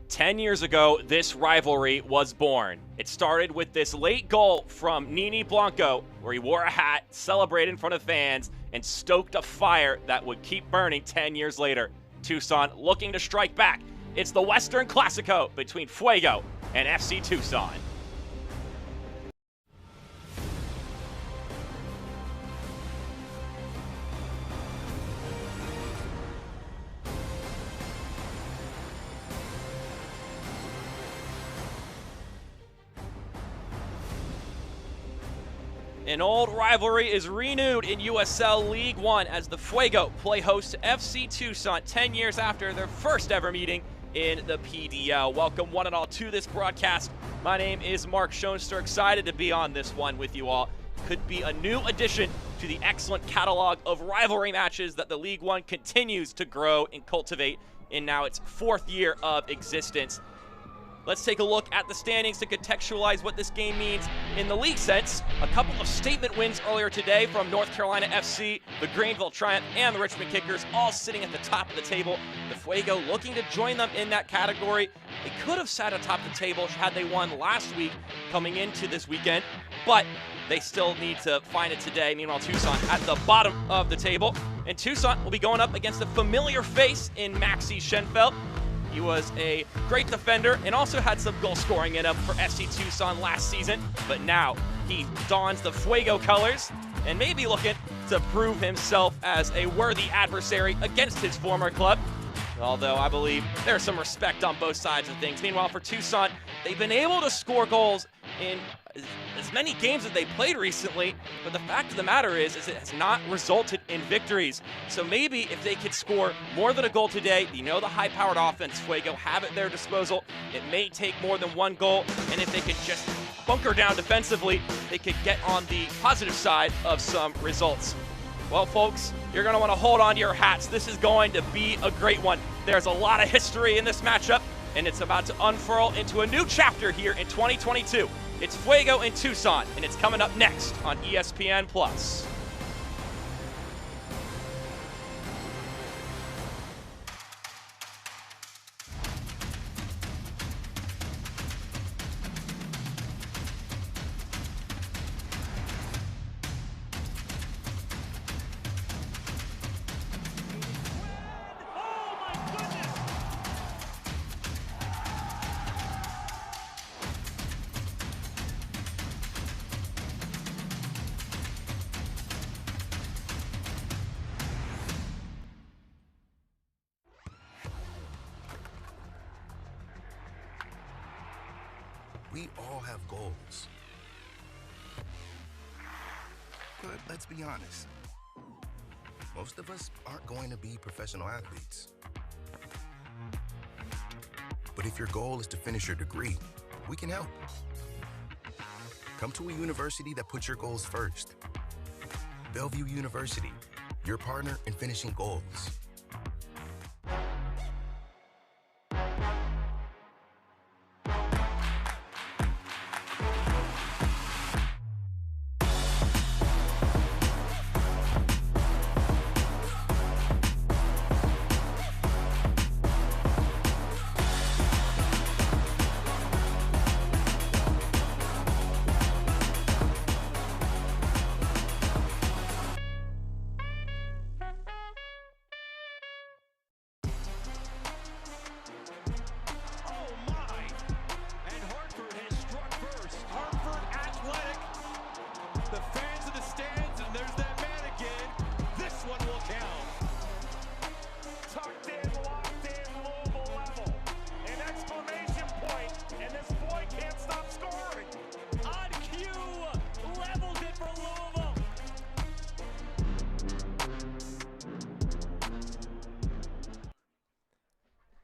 10 years ago, this rivalry was born. It started with this late goal from Nini Blanco, where he wore a hat, celebrated in front of fans, and stoked a fire that would keep burning 10 years later. Tucson looking to strike back. It's the Western Classico between Fuego and FC Tucson. An old rivalry is renewed in USL League One as the Fuego play host to FC Tucson 10 years after their first ever meeting in the PDL. Welcome one and all to this broadcast. My name is Mark Schoenster, excited to be on this one with you all. Could be a new addition to the excellent catalog of rivalry matches that the League One continues to grow and cultivate in now its fourth year of existence. Let's take a look at the standings to contextualize what this game means in the league sense. A couple of statement wins earlier today from North Carolina FC, the Greenville Triumph, and the Richmond Kickers, all sitting at the top of the table. The Fuego looking to join them in that category. They could have sat atop the table had they won last week coming into this weekend, but they still need to find it today. Meanwhile, Tucson at the bottom of the table. And Tucson will be going up against a familiar face in Maxi Schenfeld. He was a great defender and also had some goal scoring in him for FC Tucson last season, but now he dons the Fuego colors and may be looking to prove himself as a worthy adversary against his former club, although I believe there's some respect on both sides of things. Meanwhile, for Tucson, they've been able to score goals in as many games as they played recently, but the fact of the matter is it has not resulted in victories. So maybe if they could score more than a goal today, you know the high-powered offense Fuego have at their disposal, it may take more than one goal, and if they could just bunker down defensively, they could get on the positive side of some results. Well, folks, you're going to want to hold on to your hats. This is going to be a great one. There's a lot of history in this matchup, and it's about to unfurl into a new chapter here in 2022. It's Fuego in Tucson, and it's coming up next on ESPN+. We all have goals. But let's be honest, most of us aren't going to be professional athletes. But if your goal is to finish your degree, we can help. Come to a university that puts your goals first. Bellevue University, your partner in finishing goals. The fans in the stands, and there's that man again. This one will count. Tucked in, locked in, Louisville level. An exclamation point, and this boy can't stop scoring. On cue, leveled it for Louisville.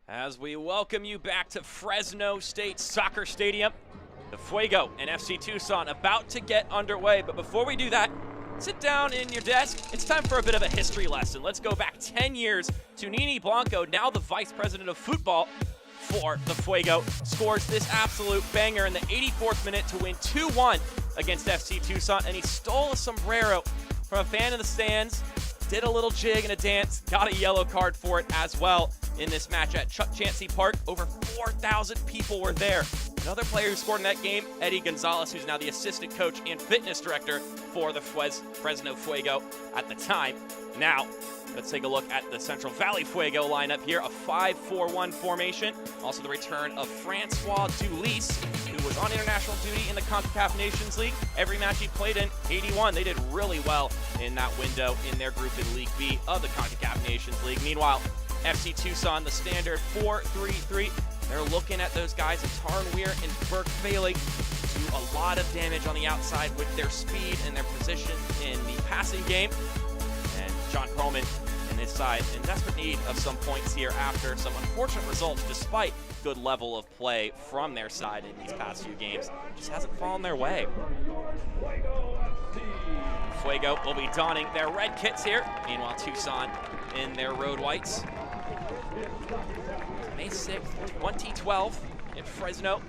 As we welcome you back to Fresno State Soccer Stadium, the Fuego and FC Tucson about to get underway. But before we do that, sit down in your desk. It's time for a bit of a history lesson. Let's go back 10 years to Nini Blanco, now the vice president of football for the Fuego, scores this absolute banger in the 84th minute to win 2-1 against FC Tucson. And he stole a sombrero from a fan in the stands, did a little jig and a dance, got a yellow card for it as well. in this match at Chuck Chansey Park. Over 4,000 people were there. Another player who scored in that game, Eddie Gonzalez, who's now the assistant coach and fitness director for the Fresno Fuego at the time. Now, let's take a look at the Central Valley Fuego lineup here, a 5-4-1 formation. Also the return of Francois Dulis, who was on international duty in the CONCACAF Nations League. Every match he played in, 81. They did really well in that window in their group in League B of the CONCACAF Nations League. Meanwhile, FC Tucson, the standard 4-3-3. They're looking at those guys, Tarn Weir and Burke Bailey, do a lot of damage on the outside with their speed and their position in the passing game. And John Perlman and his side in desperate need of some points here after some unfortunate results, despite good level of play from their side in these past few games. Just hasn't fallen their way. Fuego will be donning their red kits here. Meanwhile, Tucson in their road whites. May 6th, 2012 in Fresno,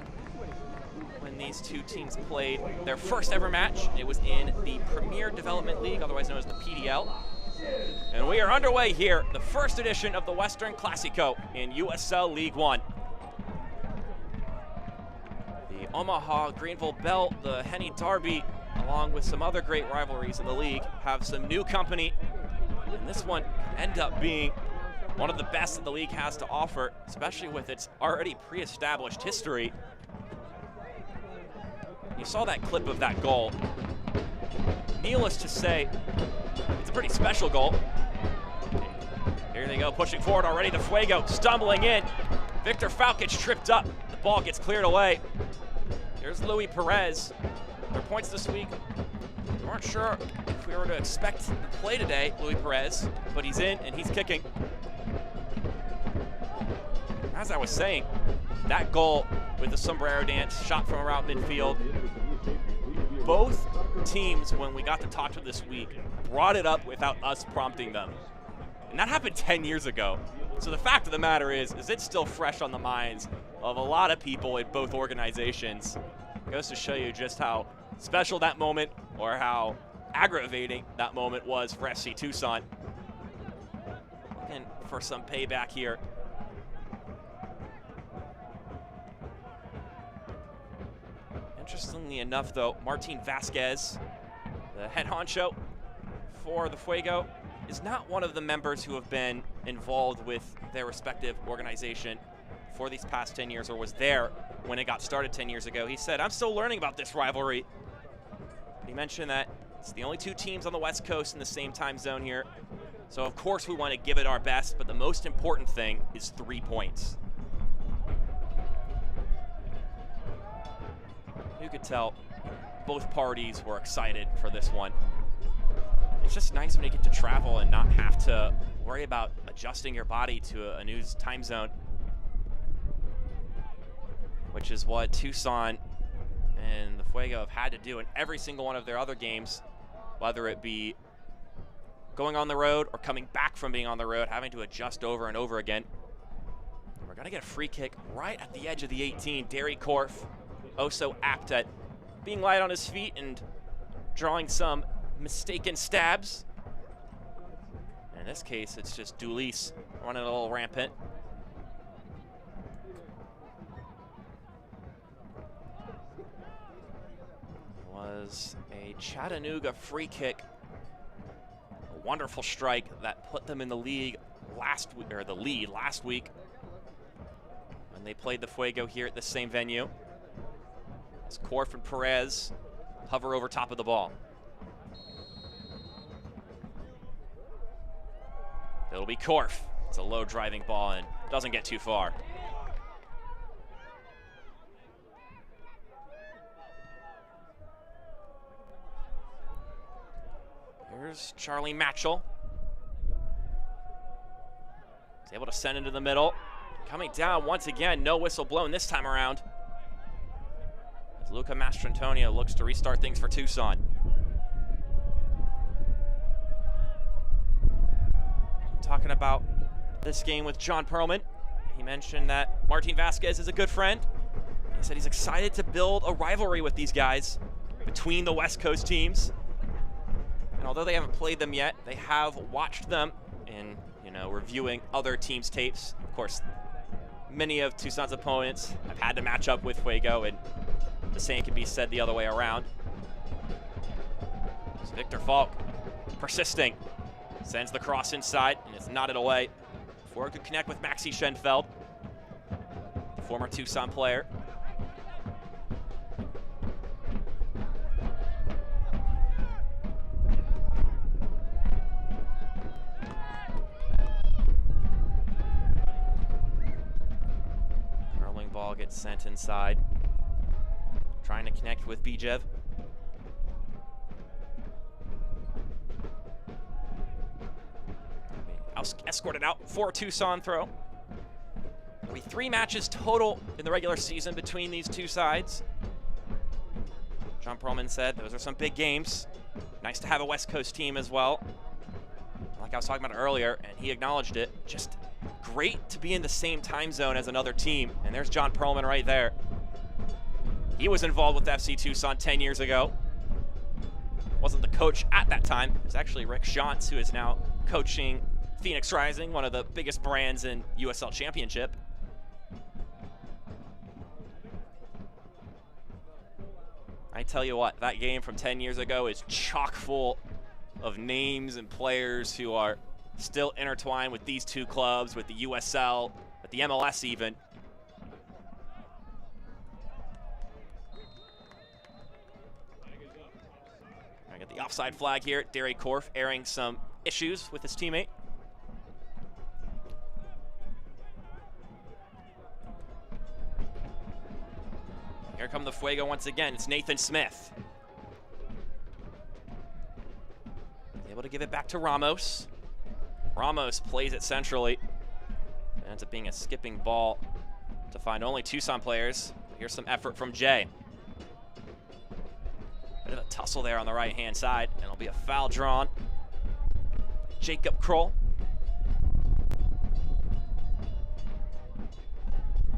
when these two teams played their first ever match. It was in the Premier Development League, otherwise known as the PDL. And we are underway here, the first edition of the Western Classico in USL League One. The Omaha Greenville Bell, the Henny Derby, along with some other great rivalries in the league, have some new company. And this one end up being one of the best that the league has to offer, especially with its already pre-established history. You saw that clip of that goal. Needless to say, it's a pretty special goal. And here they go, pushing forward already. The Fuego stumbling in. Victor Falkich tripped up. The ball gets cleared away. Here's Luis Perez. Their points this week. We weren't sure if we were to expect to play today, Luis Perez, but he's in and he's kicking. As I was saying, that goal with the sombrero dance shot from around midfield, both teams, when we got to talk to them this week, brought it up without us prompting them. And that happened 10 years ago. So the fact of the matter is it's still fresh on the minds of a lot of people in both organizations. It goes to show you just how special that moment, or how aggravating that moment was for FC Tucson. Looking for some payback here. Interestingly enough, though, Martin Vasquez, the head honcho for the Fuego, is not one of the members who have been involved with their respective organization for these past 10 years, or was there when it got started 10 years ago. He said, "I'm still learning about this rivalry." He mentioned that it's the only two teams on the West Coast in the same time zone here. So of course we want to give it our best, but the most important thing is 3 points. You could tell both parties were excited for this one. It's just nice when you get to travel and not have to worry about adjusting your body to a new time zone, which is what Tucson and the Fuego have had to do in every single one of their other games, whether it be going on the road or coming back from being on the road, having to adjust over and over again. We're gonna get a free kick right at the edge of the 18. Derry Korf, oh so apt at being light on his feet and drawing some mistaken stabs. In this case, it's just Dulis running a little rampant. It was a Chattanooga free kick. A wonderful strike that put them in the league last week, or the lead last week, when they played the Fuego here at the same venue. As Korf and Perez hover over top of the ball. It'll be Korf. It's a low driving ball and doesn't get too far. Here's Charlie Matchell. He's able to send into the middle. Coming down once again, no whistle blown this time around. As Luca Mastrantonio looks to restart things for Tucson. Talking about this game with John Perlman, he mentioned that Martin Vasquez is a good friend. He said he's excited to build a rivalry with these guys between the West Coast teams. And although they haven't played them yet, they have watched them in, reviewing other teams' tapes Of course, many of Tucson's opponents have had to match up with Fuego, and the same can be said the other way around. So Victor Falk persisting, sends the cross inside, and it's knotted away. Before it could connect with Maxi Schenfeld, the former Tucson player. Curling ball gets sent inside. Trying to connect with Bijev. Escorted out for a Tucson throw. There'll be 3 matches total in the regular season between these two sides. John Perlman said those are some big games. Nice to have a West Coast team as well. Like I was talking about earlier, and he acknowledged it, just great to be in the same time zone as another team. And there's John Perlman right there. He was involved with FC Tucson 10 years ago. Wasn't the coach at that time. It was actually Rick Shantz, who is now coaching Phoenix Rising, one of the biggest brands in USL Championship. I tell you what, that game from 10 years ago is chock full of names and players who are still intertwined with these two clubs, with the USL, with the MLS even. I get the offside flag here. Derry Korf airing some issues with his teammate. Here come the Fuego once again. It's Nathan Smith. Able to give it back to Ramos. Ramos plays it centrally. It ends up being a skipping ball to find only Tucson players. Here's some effort from Jay. Bit of a tussle there on the right-hand side, and it'll be a foul drawn. Jacob Kroll.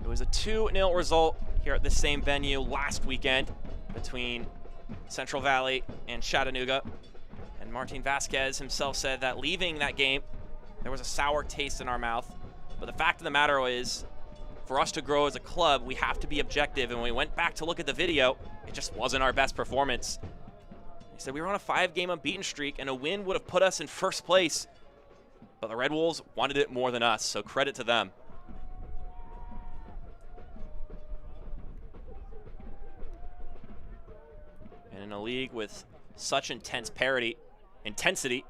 It was a 2-0 result here at this same venue last weekend between Central Valley and Chattanooga. And Martin Vasquez himself said that leaving that game, there was a sour taste in our mouth. But the fact of the matter is, for us to grow as a club, we have to be objective. And when we went back to look at the video, it just wasn't our best performance. He said we were on a 5-game unbeaten streak, and a win would have put us in first place. But the Red Wolves wanted it more than us, so credit to them. And in a league with such intense parity, intensity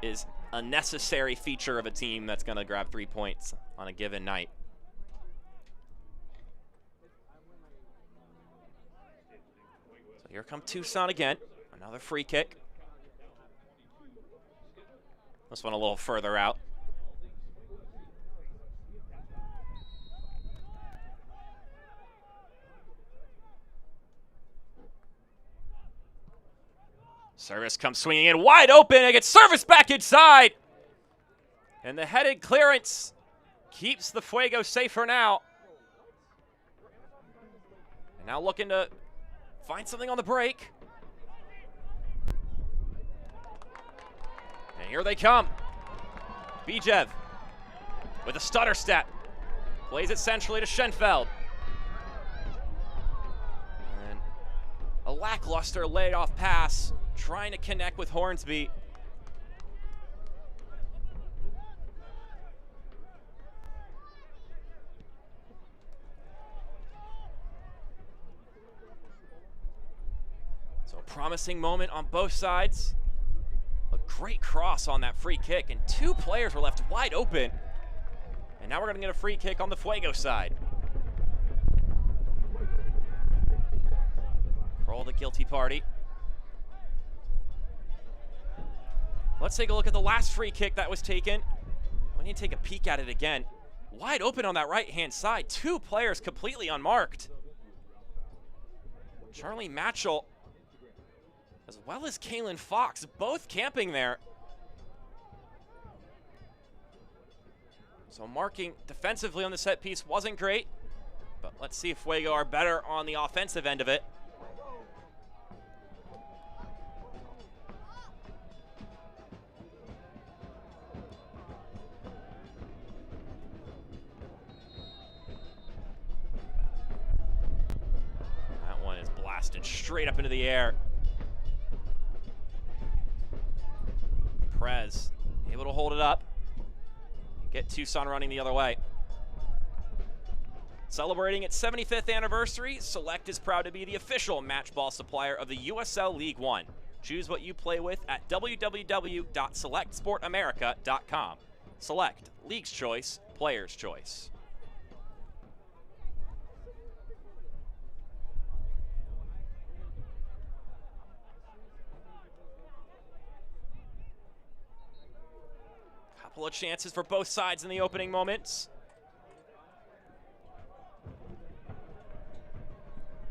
is a necessary feature of a team that's going to grab 3 points on a given night. So here come Tucson again. Another free kick. This one a little further out. Service comes swinging in wide open. It gets service back inside. And the headed clearance keeps the Fuego safe for now. And now looking to find something on the break. And here they come. Bijev with a stutter step. Plays it centrally to Schenfeld. And a lackluster laid-off pass. Trying to connect with Hornsby. So a promising moment on both sides. A great cross on that free kick, and 2 players were left wide open. And now we're going to get a free kick on the Fuego side. Roll the guilty party. Let's take a look at the last free kick that was taken. We need to take a peek at it again. Wide open on that right-hand side. 2 players completely unmarked. Charlie Matchell, as well as Kalen Fox, both camping there. So marking defensively on the set piece wasn't great, but let's see if Fuego are better on the offensive end of it. blasted straight up into the air. Prez able to hold it up. Get Tucson running the other way. Celebrating its 75th anniversary, Select is proud to be the official match ball supplier of the USL League One. Choose what you play with at www.selectsportamerica.com. Select, League's choice, player's choice. Couple of chances for both sides in the opening moments.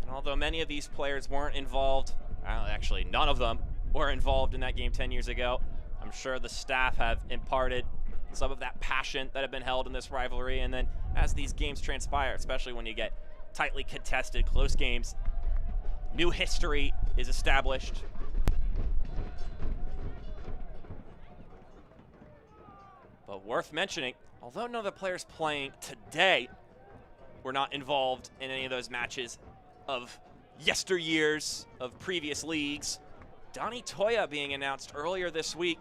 And although many of these players weren't involved, actually none of them were involved in that game 10 years ago, I'm sure the staff have imparted some of that passion that had been held in this rivalry. And then as these games transpire, especially when you get tightly contested, close games, new history is established. But worth mentioning, although none of the players playing today were not involved in any of those matches of yesteryears of previous leagues, Donnie Toya being announced earlier this week,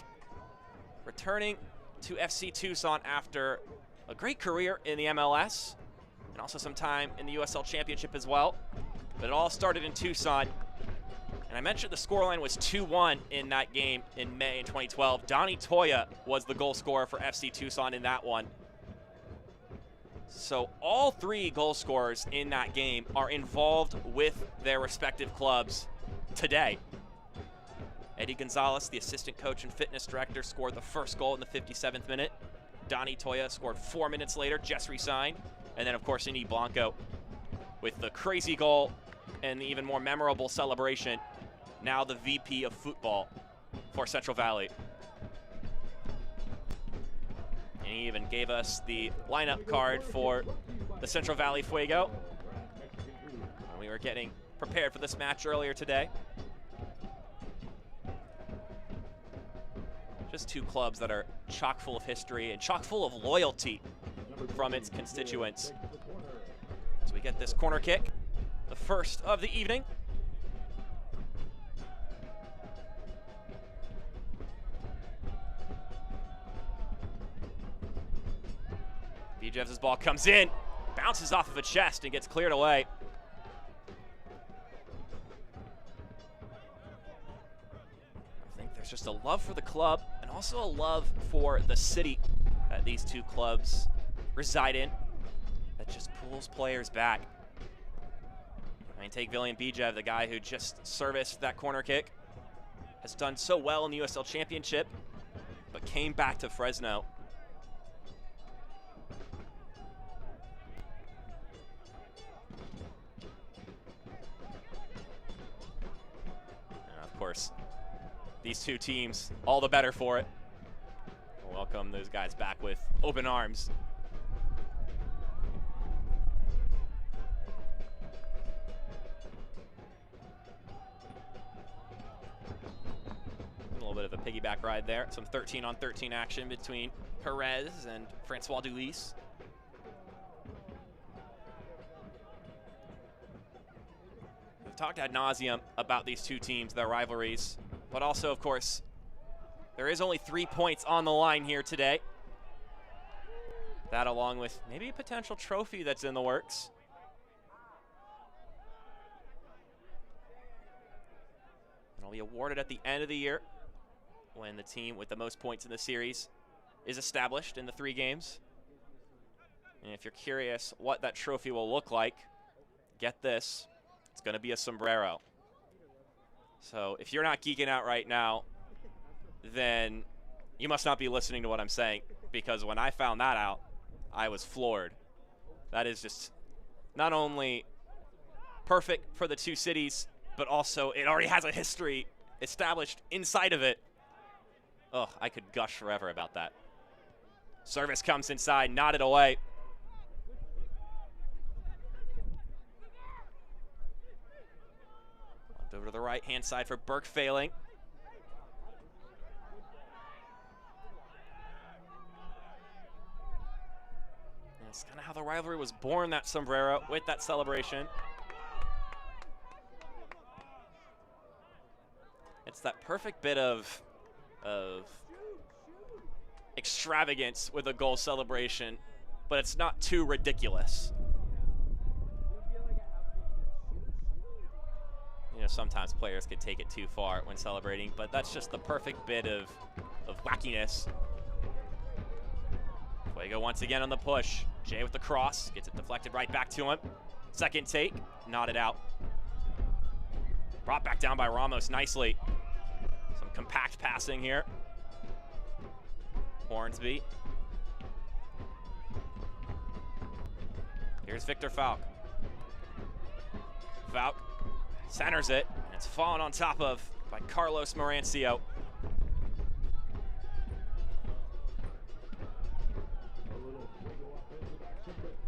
returning to FC Tucson after a great career in the MLS and also some time in the USL Championship as well. But it all started in Tucson. And I mentioned the scoreline was 2-1 in that game in May in 2012. Donnie Toya was the goal scorer for FC Tucson in that one. So all three goal scorers in that game are involved with their respective clubs today. Eddie Gonzalez, the assistant coach and fitness director, scored the first goal in the 57th minute. Donnie Toya scored 4 minutes later, just re-signed. And then, of course, Indy Blanco with the crazy goal and the even more memorable celebration. Now the VP of football for Central Valley. And he even gave us the lineup card for the Central Valley Fuego. We were getting prepared for this match earlier today. Just two clubs that are chock full of history and chock full of loyalty from its constituents. So we get this corner kick, the first of the evening. Bijev's ball comes in, bounces off of a chest and gets cleared away. I think there's just a love for the club and also a love for the city that these two clubs reside in that just pulls players back. I mean, take William Bijev, the guy who just serviced that corner kick, has done so well in the USL Championship, but came back to Fresno. Of course, these two teams, all the better for it. We'll welcome those guys back with open arms. A little bit of a piggyback ride there. Some 13-on-13 action between Perez and Francois Dulis. We've talked ad nauseum about these two teams, their rivalries, but also, of course, there is only 3 points on the line here today. That along with maybe a potential trophy that's in the works. It'll be awarded at the end of the year when the team with the most points in the series is established in the 3 games. And if you're curious what that trophy will look like, get this. It's going to be a sombrero. So if you're not geeking out right now, then you must not be listening to what I'm saying, because when I found that out, I was floored. That is just not only perfect for the two cities, but also it already has a history established inside of it. Oh, I could gush forever about that. Service comes inside, nodded away. Over to the right-hand side for Burke Failing. And it's kind of how the rivalry was born, that sombrero, with that celebration. It's that perfect bit of extravagance with a goal celebration, but it's not too ridiculous. You know, sometimes players could take it too far when celebrating, but that's just the perfect bit of wackiness. Fuego once again on the push. Jay with the cross, gets it deflected right back to him. Second take, nodded out. Brought back down by Ramos nicely. Some compact passing here. Hornsby. Here's Victor Falk. Falk centers it, and it's fallen on top of by Carlos Marancio.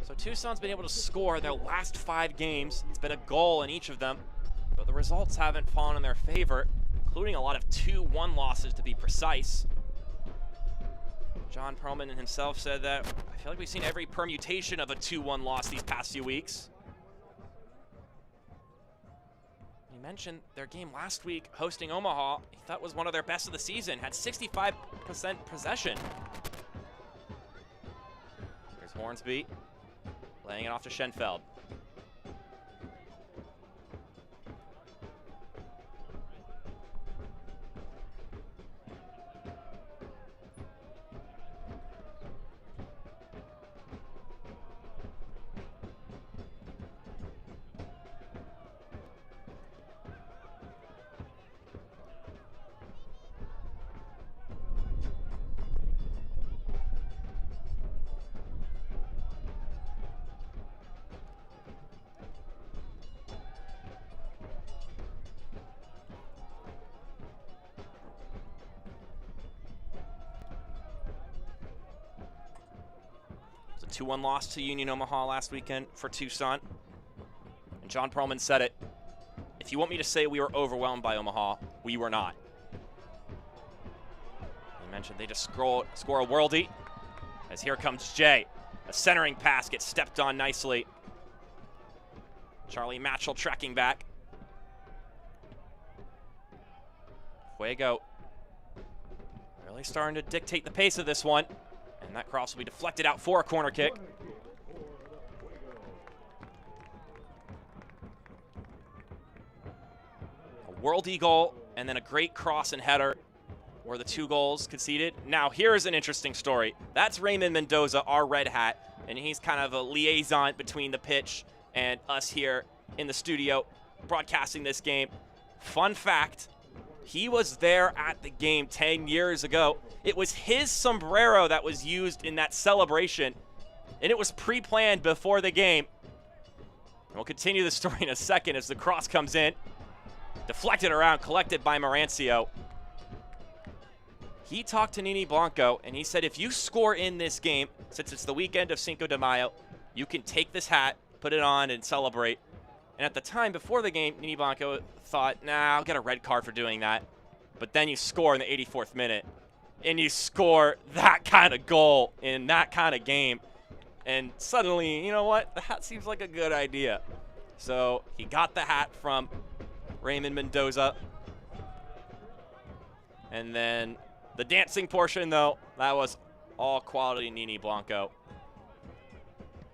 So Tucson's been able to score their last 5 games. It's been a goal in each of them, but the results haven't fallen in their favor, including a lot of 2-1 losses to be precise. John Perlman himself said that, I feel like we've seen every permutation of a 2-1 loss these past few weeks. He mentioned their game last week hosting Omaha. He thought was one of their best of the season, had 65% possession. Here's Hornsby, laying it off to Schenfeld. It's a 2-1 loss to Union Omaha last weekend for Tucson. And John Perlman said it. If you want me to say we were overwhelmed by Omaha, we were not. He mentioned they just score a worldie. As here comes Jay. A centering pass gets stepped on nicely. Charlie Matchell tracking back. Fuego really starting to dictate the pace of this one. And that cross will be deflected out for a corner kick. A worldie goal and then a great cross and header were the 2 goals conceded. Now here's an interesting story. That's Raymond Mendoza, our red hat, and he's kind of a liaison between the pitch and us here in the studio broadcasting this game. Fun fact, he was there at the game 10 years ago. It was his sombrero that was used in that celebration, and it was pre-planned before the game. We'll continue the story in a second as the cross comes in. Deflected around, collected by Marancio. He talked to Nini Blanco, and he said if you score in this game, since it's the weekend of Cinco de Mayo, you can take this hat, put it on, and celebrate. And at the time, before the game, Nini Blanco thought, nah, I'll get a red card for doing that. But then you score in the 84th minute, and you score that kind of goal in that kind of game. And suddenly, you know what? The hat seems like a good idea. So he got the hat from Raymond Mendoza. And then the dancing portion, though, that was all quality Nini Blanco.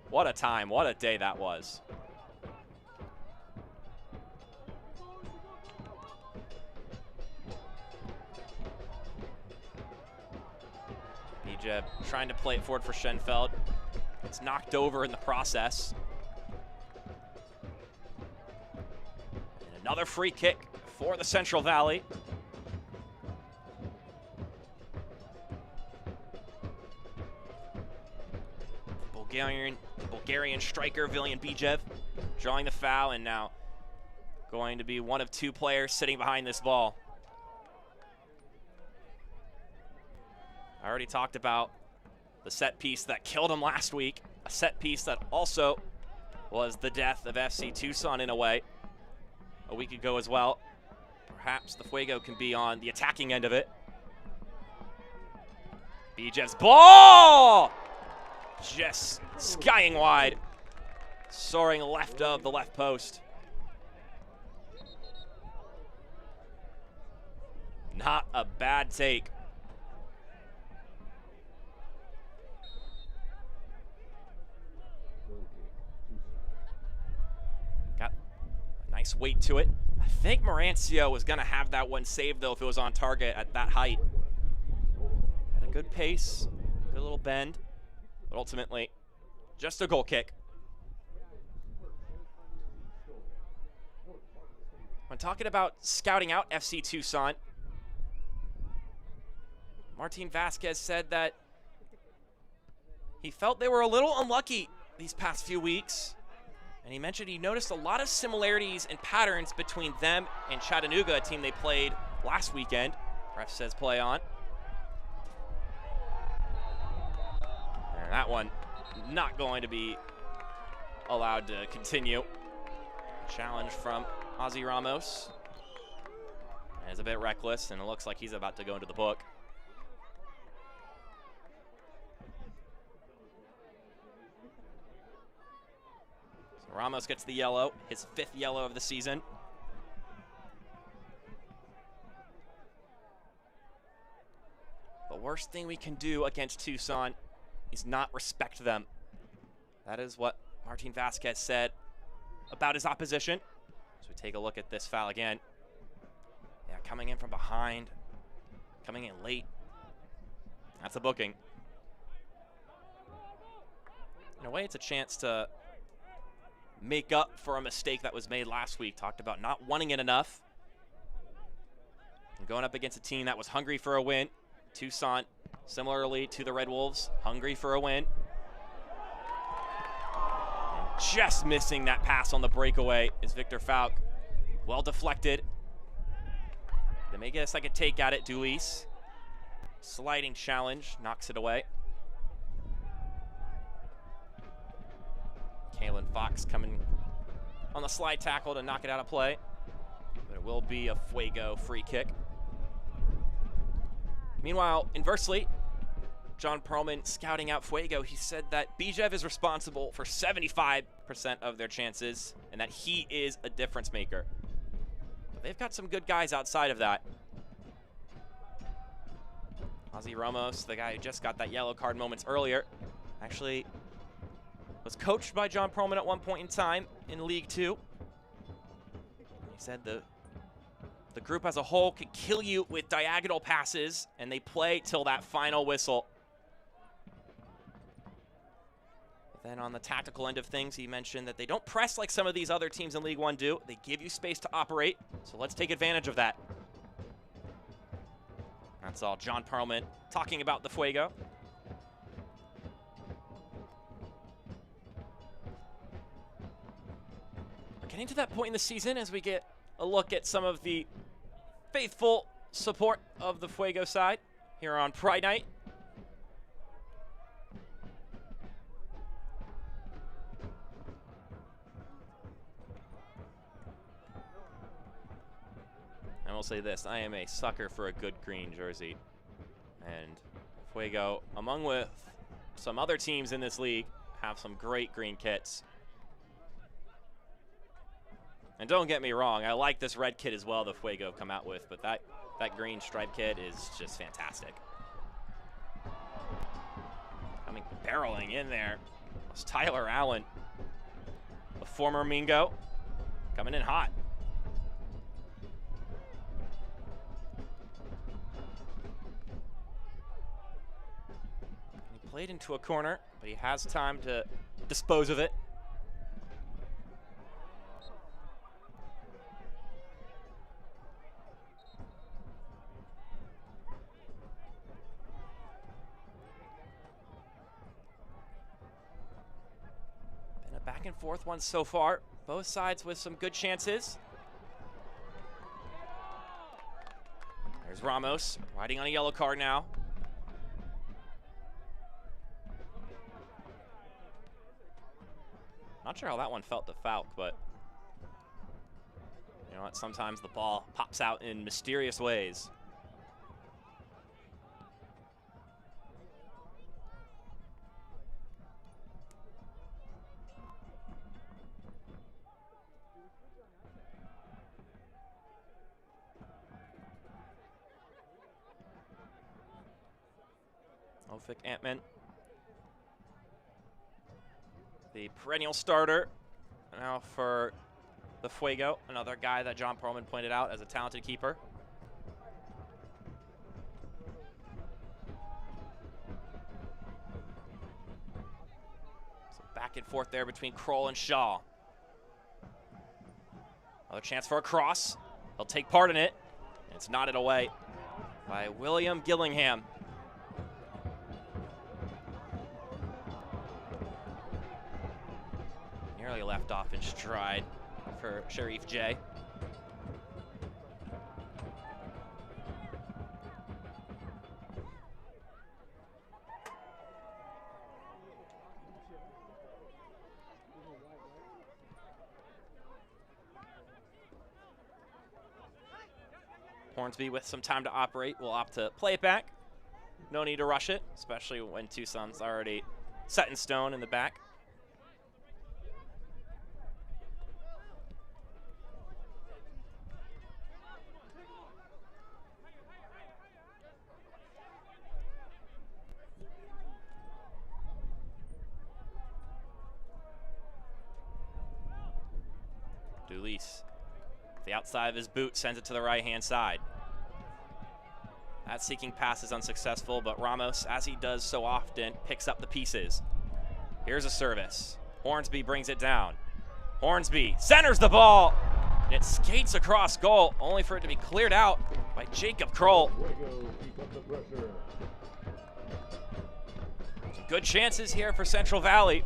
What a time, what a day that was. Bijeb trying to play it forward for Schenfeld. It's knocked over in the process. And another free kick for the Central Valley. Bulgarian striker Viljan Bijev drawing the foul, and now going to be one of 2 players sitting behind this ball. I already talked about the set piece that killed him last week, a set piece that also was the death of FC Tucson in a way a week ago as well. Perhaps the Fuego can be on the attacking end of it. Bijev's ball! Just skying wide, soaring left of the left post. Not a bad take. Got a nice weight to it. I think Marancio was going to have that one saved, though, if it was on target at that height. Had a good pace, good little bend, but ultimately just a goal kick. When talking about scouting out FC Tucson, Martin Vasquez said that he felt they were a little unlucky these past few weeks. And he mentioned he noticed a lot of similarities and patterns between them and Chattanooga, a team they played last weekend. Ref says play on. And that one not going to be allowed to continue. Challenge from Ozzy Ramos. And it's a bit reckless, and it looks like he's about to go into the book. So Ramos gets the yellow, his 5th yellow of the season. The worst thing we can do against Tucson is not respect them. That is what Martin Vasquez said about his opposition. So we take a look at this foul again. Yeah, coming in from behind, coming in late. That's a booking. In a way, it's a chance to make up for a mistake that was made last week. Talked about not wanting it enough. And going up against a team that was hungry for a win. Tucson, similarly to the Red Wolves, hungry for a win. And just missing that pass on the breakaway is Victor Falk. Well deflected. They may get a second take at it. Dulis. Sliding challenge, knocks it away. Kalen Fox coming on the slide tackle to knock it out of play. But it will be a Fuego free kick. Meanwhile, inversely, John Perlman scouting out Fuego, he said that Bijev is responsible for 75% of their chances and that he is a difference maker. But they've got some good guys outside of that. Ozzy Ramos, the guy who just got that yellow card moments earlier, actually was coached by John Perlman at one point in time in League Two. He said the group as a whole can kill you with diagonal passes, and they play till that final whistle. But then on the tactical end of things, he mentioned that they don't press like some of these other teams in League One do. They give you space to operate, so let's take advantage of that. That's all John Perlman talking about the Fuego. We're getting to that point in the season as we get a look at some of the faithful support of the Fuego side here on Pride Night. I will say this, I am a sucker for a good green jersey. And Fuego, among with some other teams in this league, have some great green kits. And don't get me wrong, I like this red kit as well the Fuego have come out with, but that green stripe kit is just fantastic. Coming barreling in there was Tyler Allen, the former Mingo, coming in hot. He played into a corner, but he has time to dispose of it. Back and forth one so far. Both sides with some good chances. There's Ramos riding on a yellow card now. Not sure how that one felt to Falk, but you know what? Sometimes the ball pops out in mysterious ways. Rufik Antman, the perennial starter. Now for the Fuego, another guy that John Perlman pointed out as a talented keeper. So back and forth there between Kroll and Shaw. Another chance for a cross. He'll take part in it. And it's knotted away by William Gillingham. Nearly left off in stride for Sharif J. Hornsby, with some time to operate, will opt to play it back. No need to rush it, especially when Tucson's already set in stone in the back. Dulis, the outside of his boot, sends it to the right-hand side. That seeking pass is unsuccessful, but Ramos, as he does so often, picks up the pieces. Here's a service. Hornsby brings it down. Hornsby centers the ball, and it skates across goal, only for it to be cleared out by Jacob Kroll. Some good chances here for Central Valley.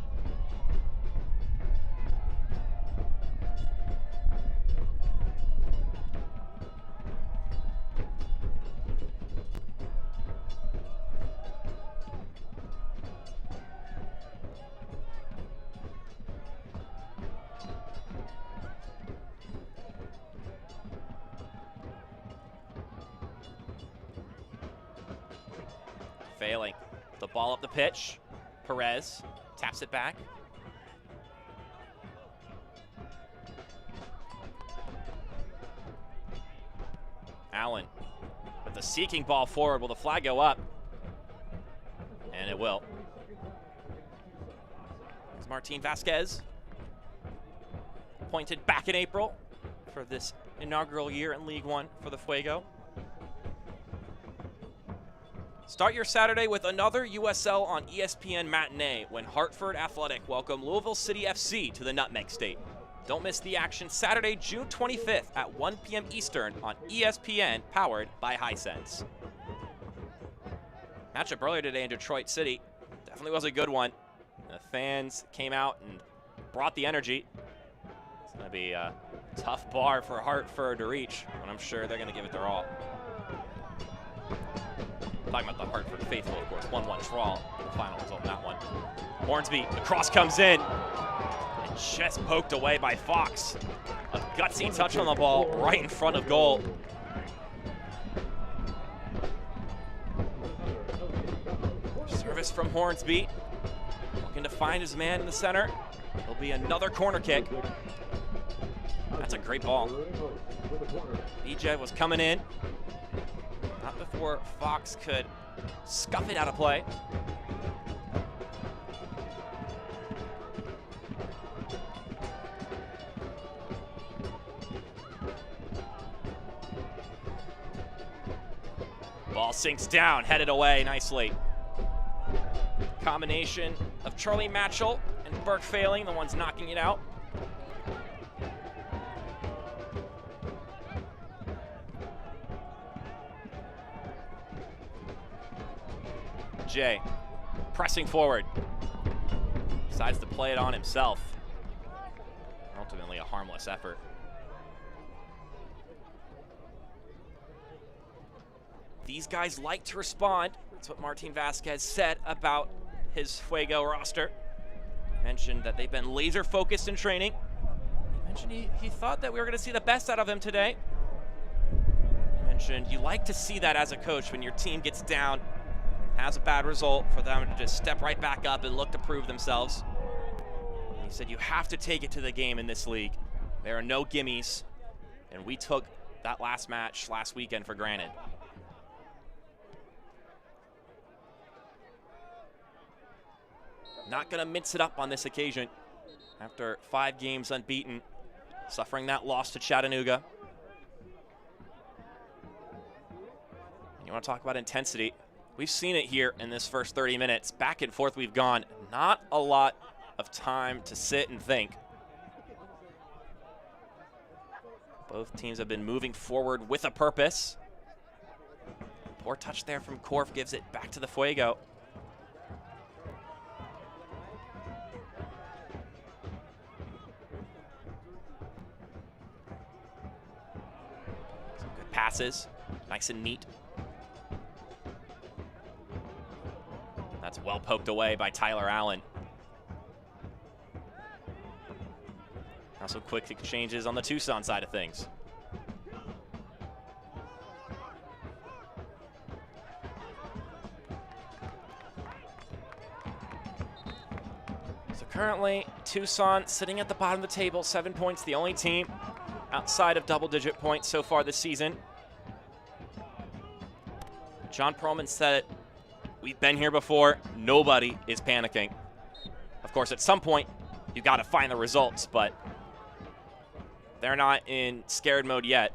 Failing. The ball up the pitch. Perez taps it back. Allen with the seeking ball forward. Will the flag go up? And it will. It's Martin Vasquez, appointed back in April for this inaugural year in League One for the Fuego. Start your Saturday with another USL on ESPN matinee when Hartford Athletic welcome Louisville City FC to the Nutmeg State. Don't miss the action Saturday, June 25th at 1 p.m. Eastern on ESPN, powered by Hisense. Matchup earlier today in Detroit City definitely was a good one. The fans came out and brought the energy. It's going to be a tough bar for Hartford to reach, but I'm sure they're going to give it their all. Talking about the Hartford faithful, of course, 1-1 draw, the final result in that one. Hornsby, the cross comes in, and just poked away by Fox. A gutsy touch on the ball right in front of goal. Service from Hornsby, looking to find his man in the center. It'll be another corner kick. That's a great ball. BJ was coming in. Not before Fox could scuff it out of play. Ball sinks down, headed away nicely. Combination of Charlie Matchell and Burke Failing, the ones knocking it out. Jay pressing forward, decides to play it on himself. Ultimately a harmless effort. These guys like to respond. That's what Martin Vasquez said about his Fuego roster. He mentioned that they've been laser focused in training. He mentioned he thought that we were going to see the best out of him today. He mentioned you like to see that as a coach when your team gets down, has a bad result, for them to just step right back up and look to prove themselves. And he said you have to take it to the game in this league. There are no gimmies, and we took that last match last weekend for granted. not going to mince it up on this occasion after 5 games unbeaten, suffering that loss to Chattanooga. You want to talk about intensity? We've seen it here in this first 30 minutes. Back and forth we've gone. Not a lot of time to sit and think. Both teams have been moving forward with a purpose. Poor touch there from Korf gives it back to the Fuego. Some good passes, nice and neat. That's well poked away by Tyler Allen. Also quick exchanges on the Tucson side of things. So currently, Tucson sitting at the bottom of the table, 7 points, the only team outside of double-digit points so far this season. John Perlman said it. We've been here before. Nobody is panicking. Of course, at some point, you got to find the results, but they're not in scared mode yet.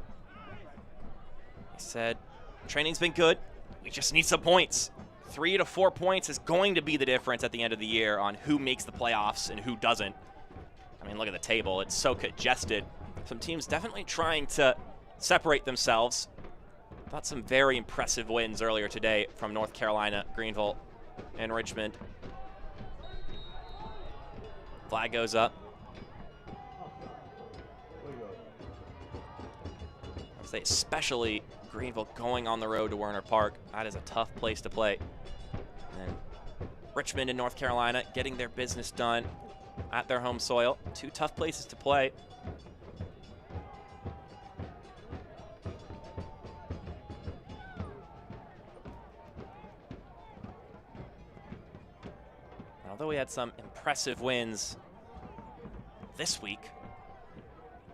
He said, training's been good. We just need some points. 3 to 4 points is going to be the difference at the end of the year on who makes the playoffs and who doesn't. I mean, look at the table. It's so congested. Some teams definitely trying to separate themselves. Got some very impressive wins earlier today from North Carolina, Greenville, and Richmond. Flag goes up. I'd say especially Greenville going on the road to Werner Park. That is a tough place to play. And then Richmond and North Carolina getting their business done at their home soil. 2 tough places to play. Although we had some impressive wins this week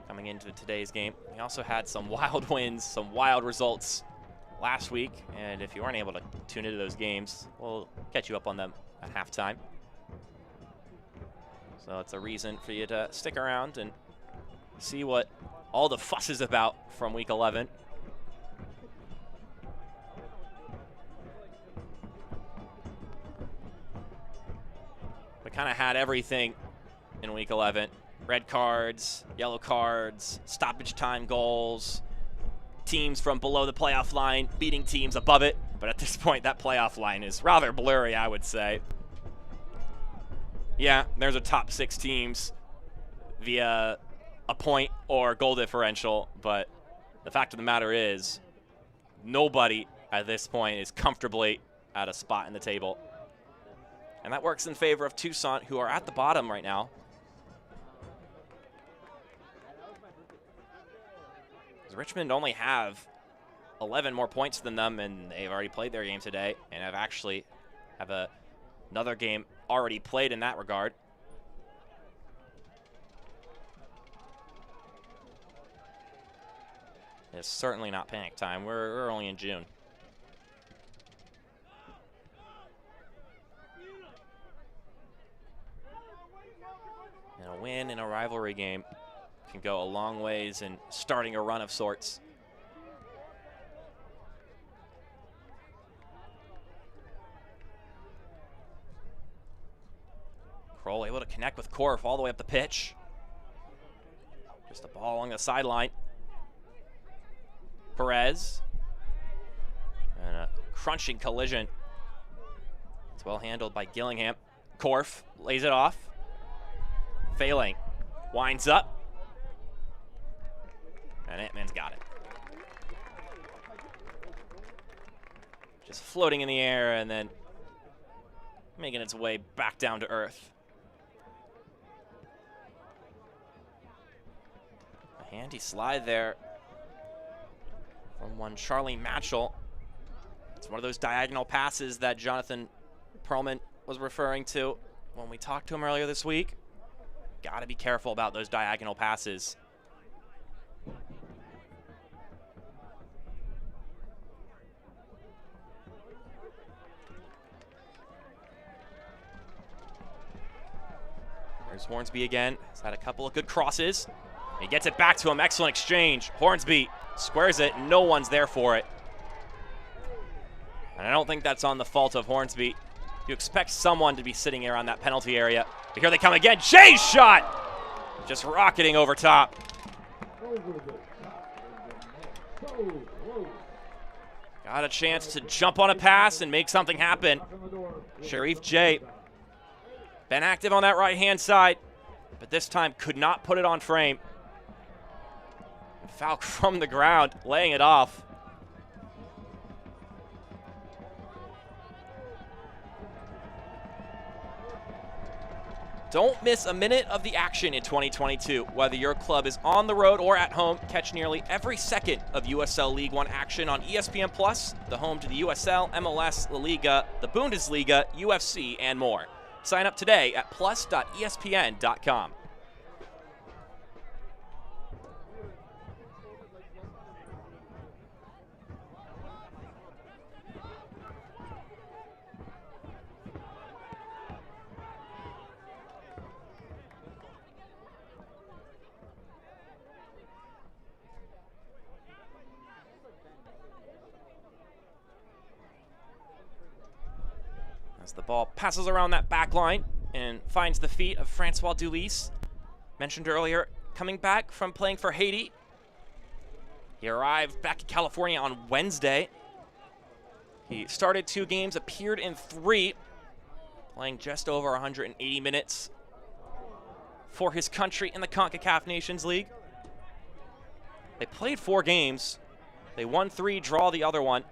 coming into today's game, we also had some wild wins, some wild results last week. And if you weren't able to tune into those games, we'll catch you up on them at halftime. So it's a reason for you to stick around and see what all the fuss is about from week 11. We kind of had everything in week 11. Red cards, yellow cards, stoppage time goals, teams from below the playoff line beating teams above it. But at this point, that playoff line is rather blurry, I would say. Yeah, there's a top 6 teams via a point or goal differential, but the fact of the matter is nobody at this point is comfortably at a spot in the table. And that works in favor of Tucson, who are at the bottom right now. Richmond only have 11 more points than them, and they've already played their game today, and have another game already played in that regard. It's certainly not panic time. We're only in June. And a win in a rivalry game can go a long ways in starting a run of sorts. Kroll able to connect with Korf all the way up the pitch. Just a ball along the sideline. Perez. And a crunching collision. It's well handled by Gillingham. Korf lays it off. Failing. Winds up. And Ant-Man's got it. Just floating in the air and then making its way back down to earth. A handy slide there from one Charlie Matchell. It's one of those diagonal passes that Jonathan Perlman was referring to when we talked to him earlier this week. Got to be careful about those diagonal passes. Hornsby again has had a couple of good crosses. He gets it back to him. Excellent exchange. Hornsby squares it. No one's there for it. And I don't think that's on the fault of Hornsby. You expect someone to be sitting around that penalty area. But here they come again. Jay's shot! Just rocketing over top. Got a chance to jump on a pass and make something happen. Sharif Jay been active on that right-hand side, but this time could not put it on frame. Falk from the ground, laying it off. Don't miss a minute of the action in 2022. Whether your club is on the road or at home, catch nearly every second of USL League One action on ESPN Plus, the home to the USL, MLS, La Liga, the Bundesliga, UFC, and more. Sign up today at plus.espn.com. As the ball passes around that back line and finds the feet of Francois Dulis. Mentioned earlier, coming back from playing for Haiti. He arrived back in California on Wednesday. He started 2 games, appeared in 3, playing just over 180 minutes for his country in the CONCACAF Nations League. They played 4 games. They won 3, draw the other one.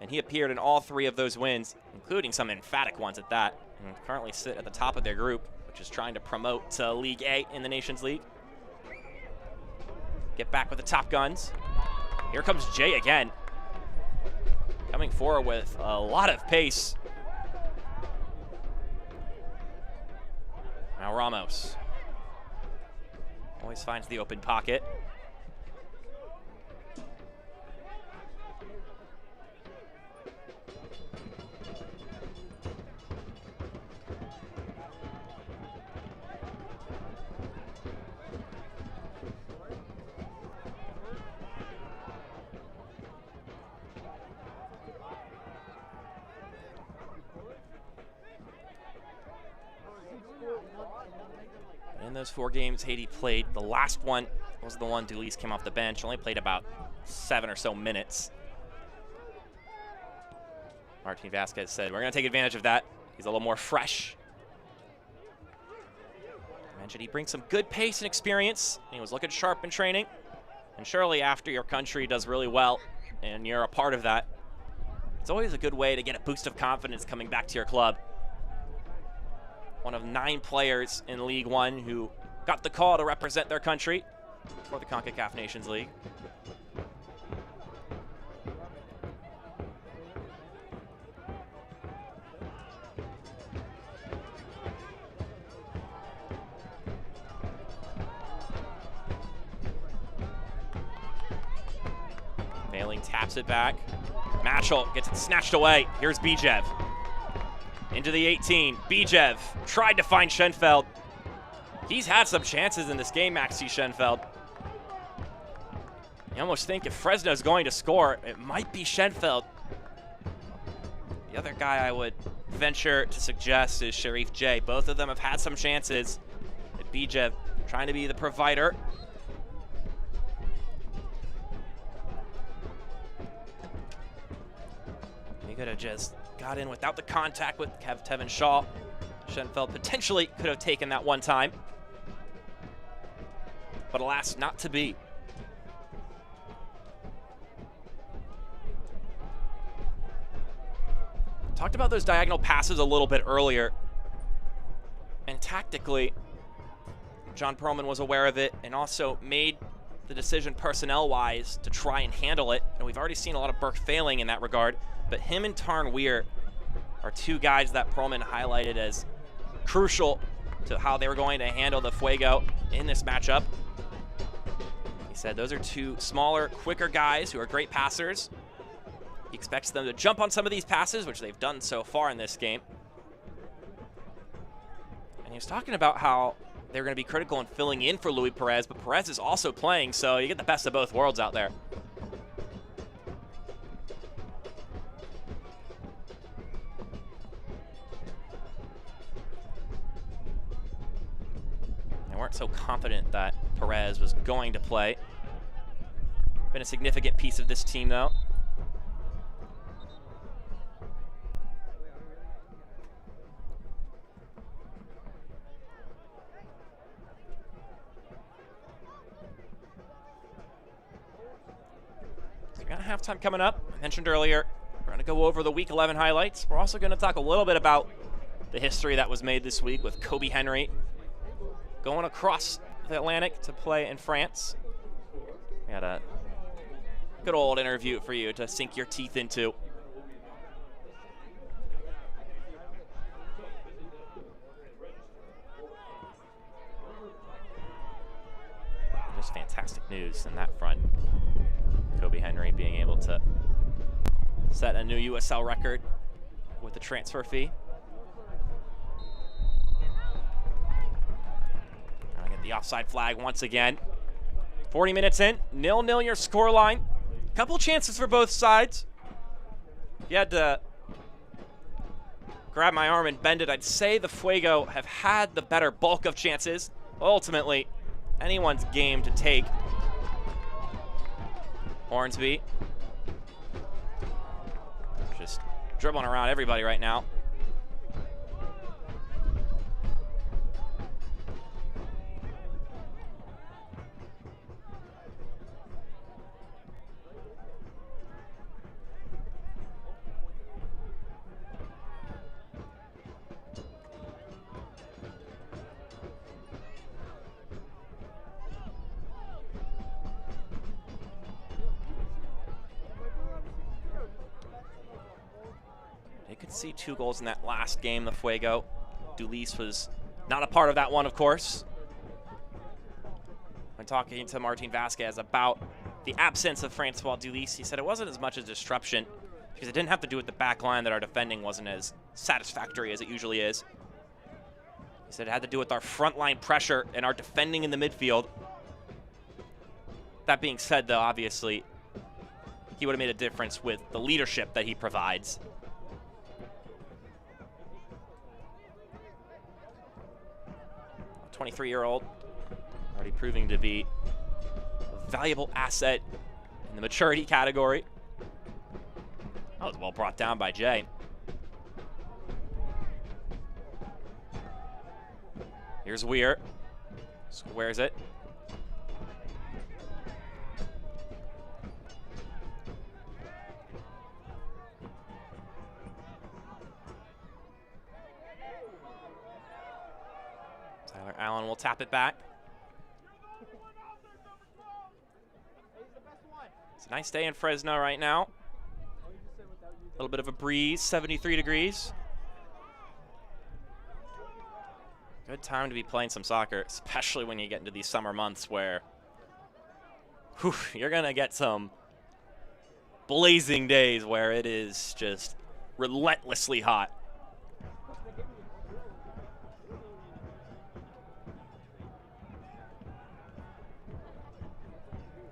And he appeared in all 3 of those wins, including some emphatic ones at that, and currently sit at the top of their group, which is trying to promote to League A in the Nations League. Get back with the Top Guns. Here comes Jay again. Coming forward with a lot of pace. Now Ramos. Always finds the open pocket. In those 4 games Haiti played, the last one was the one Dulis came off the bench, only played about 7 or so minutes. Martin Vasquez said, we're going to take advantage of that. He's a little more fresh. I mentioned he brings some good pace and experience. He was looking sharp in training. And surely after your country does really well and you're a part of that, it's always a good way to get a boost of confidence coming back to your club. One of 9 players in League One who got the call to represent their country for the CONCACAF Nations League. Failing taps it back. Matchell gets it snatched away. Here's Bijev. Into the 18, Bijev tried to find Schenfeld. He's had some chances in this game, Maxi Schenfeld. You almost think if Fresno's going to score, it might be Schenfeld. The other guy I would venture to suggest is Sharif Jay. Both of them have had some chances. Bijev trying to be the provider. He could have just got in without the contact with Tevin Shaw. Schenfeld potentially could have taken that one time, but alas, not to be. Talked about those diagonal passes a little bit earlier, and tactically, John Perlman was aware of it and also made the decision personnel-wise to try and handle it, and we've already seen a lot of Burke failing in that regard. But him and Tarn Weir are 2 guys that Perlman highlighted as crucial to how they were going to handle the Fuego in this matchup. He said those are 2 smaller, quicker guys who are great passers. He expects them to jump on some of these passes, which they've done so far in this game. And was talking about how they're going to be critical in filling in for Luis Perez, but Perez is also playing, so you get the best of both worlds out there. They weren't so confident that Perez was going to play. Been a significant piece of this team, though. So we got halftime coming up. I mentioned earlier, we're going to go over the Week 11 highlights. We're also going to talk a little bit about the history that was made this week with Kobe Henry going across the Atlantic to play in France. We had a good old interview for you to sink your teeth into. Just fantastic news in that front. Kobe Henry being able to set a new USL record with the transfer fee. Gonna get the offside flag once again. 40 minutes in, 0-0 your scoreline. Couple chances for both sides. If you had to grab my arm and bend it, I'd say the Fuego have had the better bulk of chances. Ultimately, anyone's game to take. Hornsby just dribbling around everybody right now. See 2 goals in that last game, the Fuego. Dulis was not a part of that one, of course. When talking to Martin Vasquez about the absence of Francois Dulis, he said it wasn't as much a disruption because it didn't have to do with the back line that our defending wasn't as satisfactory as it usually is. He said it had to do with our front line pressure and our defending in the midfield. That being said, though, obviously, he would have made a difference with the leadership that he provides. 23-year-old, already proving to be a valuable asset in the maturity category. That was well brought down by Jay. Here's Weir. Squares it. Allen will tap it back. It's a nice day in Fresno right now. A little bit of a breeze, 73 degrees. Good time to be playing some soccer, especially when you get into these summer months where you're going to get some blazing days where it is just relentlessly hot.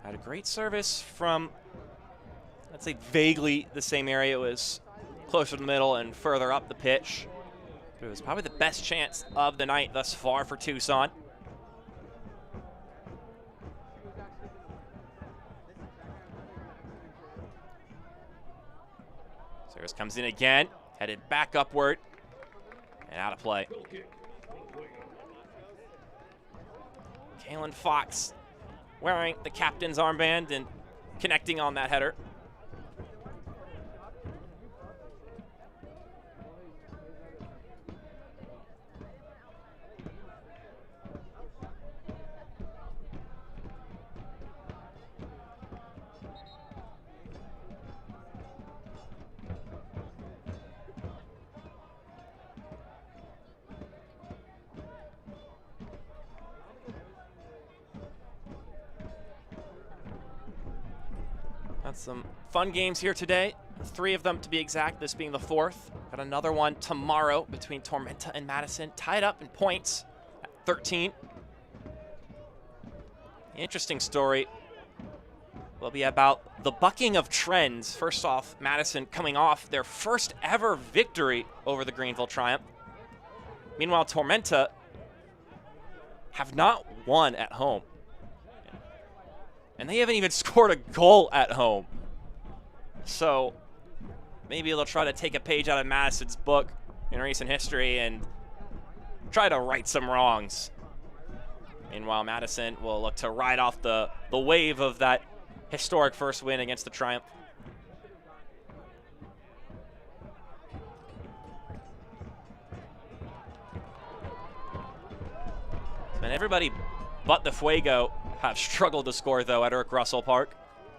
Had a great service from, let's say, vaguely the same area. It was closer to the middle and further up the pitch. But it was probably the best chance of the night thus far for Tucson. Sayers comes in again, headed back upward, and out of play. Kalen Fox wearing the captain's armband and connecting on that header. Got some fun games here today. 3 of them to be exact, this being the 4th. Got Got another one tomorrow between Tormenta and Madison, tied up in points at 13. The interesting story will be about the bucking of trends. First off, Madison coming off their first ever victory over the Greenville Triumph. Meanwhile, Tormenta have not won at home. And they haven't even scored a goal at home. So maybe they'll try to take a page out of Madison's book in recent history and try to right some wrongs. Meanwhile, Madison will look to ride off the wave of that historic first win against the Triumph. And everybody but the Fuego have struggled to score, though, at Eric Russell Park,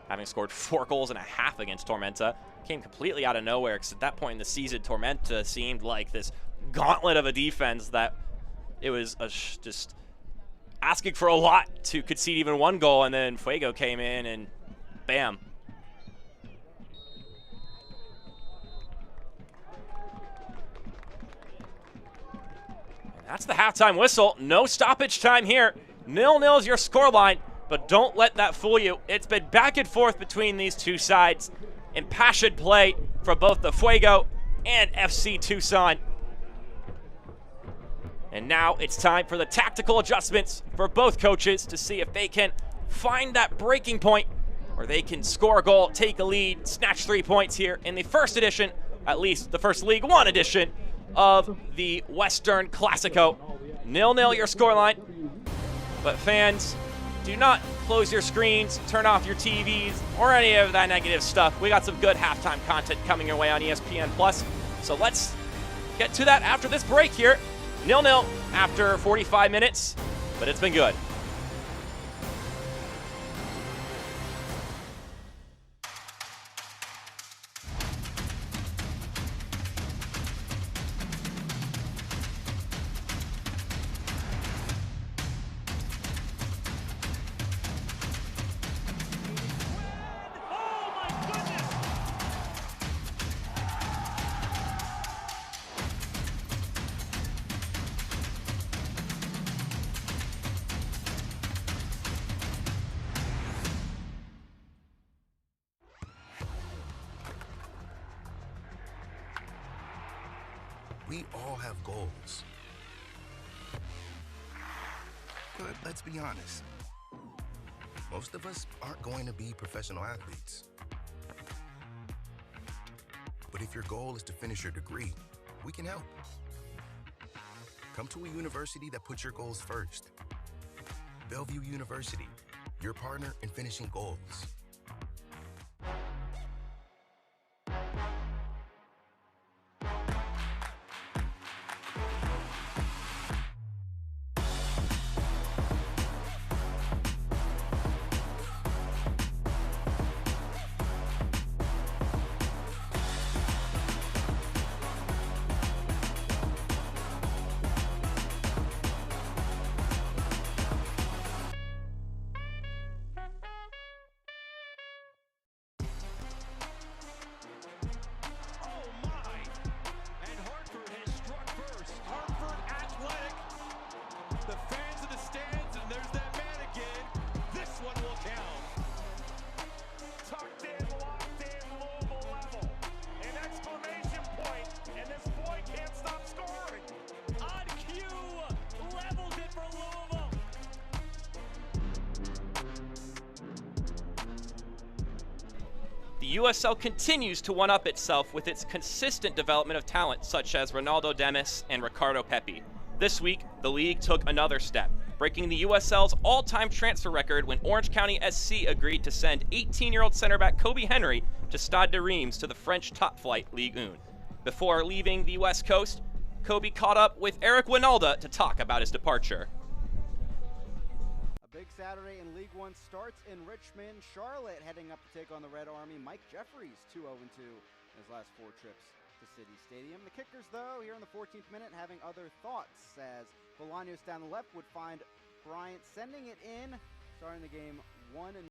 having scored 4 goals and a half against Tormenta. Came completely out of nowhere, because at that point in the season, Tormenta seemed like this gauntlet of a defense that it was just asking for a lot to concede even 1 goal, and then Fuego came in and bam. And that's the halftime whistle. No stoppage time here. 0-0 is your scoreline, but don't let that fool you. It's been back and forth between these two sides. Impassioned play for both the Fuego and FC Tucson. And now it's time for the tactical adjustments for both coaches to see if they can find that breaking point, or they can score a goal, take a lead, snatch 3 points here in the first edition, at least the first League One edition of the Western Classico. 0-0 your scoreline. But fans, do not close your screens, turn off your TVs, or any of that negative stuff. We got some good halftime content coming your way on ESPN+. So let's get to that after this break here. 0-0 after 45 minutes, but it's been good. We all have goals. But let's be honest. Most of us aren't going to be professional athletes. But if your goal is to finish your degree, we can help. Come to a university that puts your goals first. Bellevue University, your partner in finishing goals. The fans in the stands, and there's that man again. This one will count. Tucked in, locked in, Louisville level. An exclamation point, and this boy can't stop scoring. On cue, levels it for Louisville. The USL continues to one-up itself with its consistent development of talent, such as Ronaldo Demis and Ricardo Pepi. This week, the league took another step, breaking the USL's all-time transfer record when Orange County SC agreed to send 18-year-old center back Kobe Henry to Stade de Reims to the French top-flight Ligue 1. Before leaving the West Coast, Kobe caught up with Eric Winalda to talk about his departure. A big Saturday in League One starts in Richmond. Charlotte heading up to take on the Red Army. Mike Jeffries 2-0-2 in his last 4 trips to City Stadium. The Kickers, though, here in the 14th minute, having other thoughts as Bolaños down the left would find Bryant sending it in, starting the game 1-0.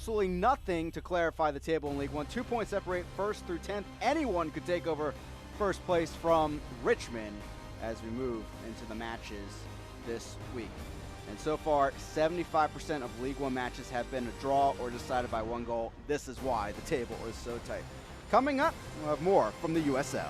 absolutely nothing to clarify the table in League One. 2 points separate first through 10th. Anyone could take over first place from Richmond as we move into the matches this week. And so far, 75% of League One matches have been a draw or decided by 1 goal. This is why the table is so tight. Coming up, we'll have more from the USL.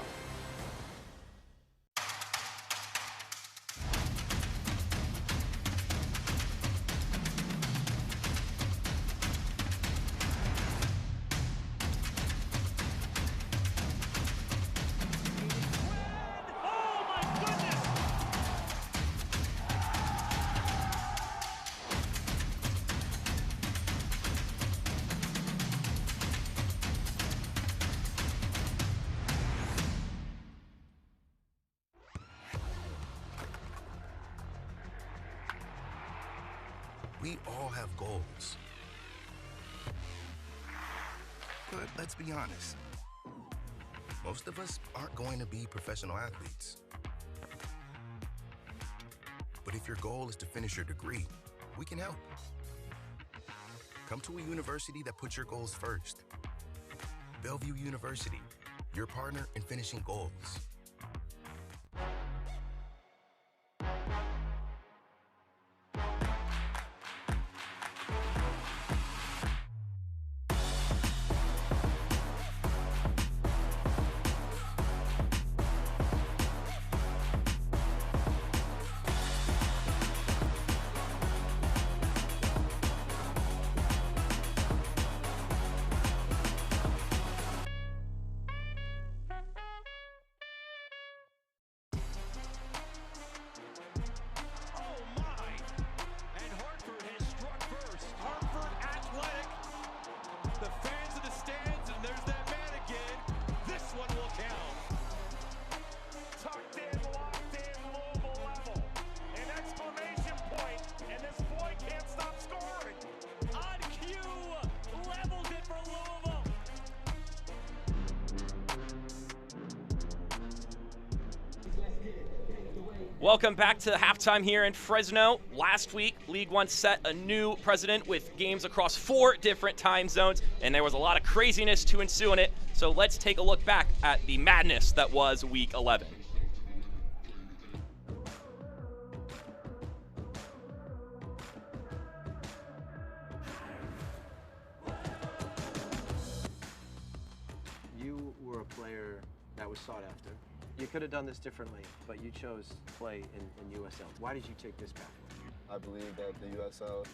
We all have goals. But let's be honest. Most of us aren't going to be professional athletes. But if your goal is to finish your degree, we can help. Come to a university that puts your goals first. Bellevue University, your partner in finishing goals. Welcome back to halftime here in Fresno. Last week, League One set a new precedent with games across 4 different time zones, and there was a lot of craziness to ensue in it. So let's take a look back at the madness that was Week 11. You were a player that was sought after. You could have done this differently, but you chose to play in USL. Why did you take this pathway? I believe that the USL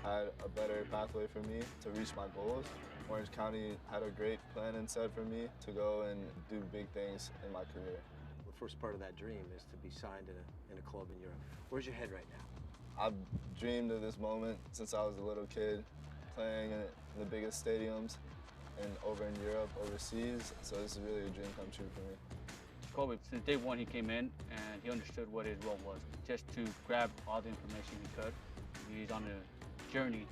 had a better pathway for me to reach my goals. Orange County had a great plan and set for me to go and do big things in my career. The first part of that dream is to be signed in a club in Europe. Where's your head right now? I've dreamed of this moment since I was a little kid, playing in the biggest stadiums and over in Europe, overseas. So this is really a dream come true for me. Kobe, since day one he came in and he understood what his role was, just to grab all the information he could. He's on a journey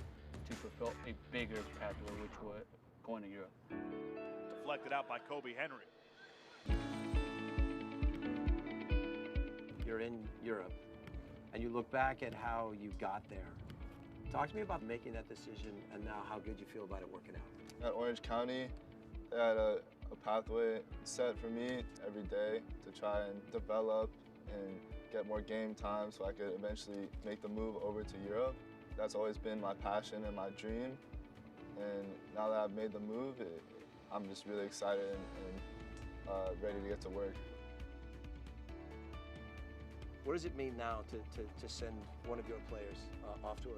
to fulfill a bigger pathway, which was going to Europe. Deflected out by Kobe Henry. You're in Europe, and you look back at how you got there. Talk to me about making that decision and now how good you feel about it working out. At Orange County, they had a pathway set for me every day to try and develop and get more game time so I could eventually make the move over to Europe. That's always been my passion and my dream. And now that I've made the move, I'm just really excited and ready to get to work. What does it mean now to send one of your players off to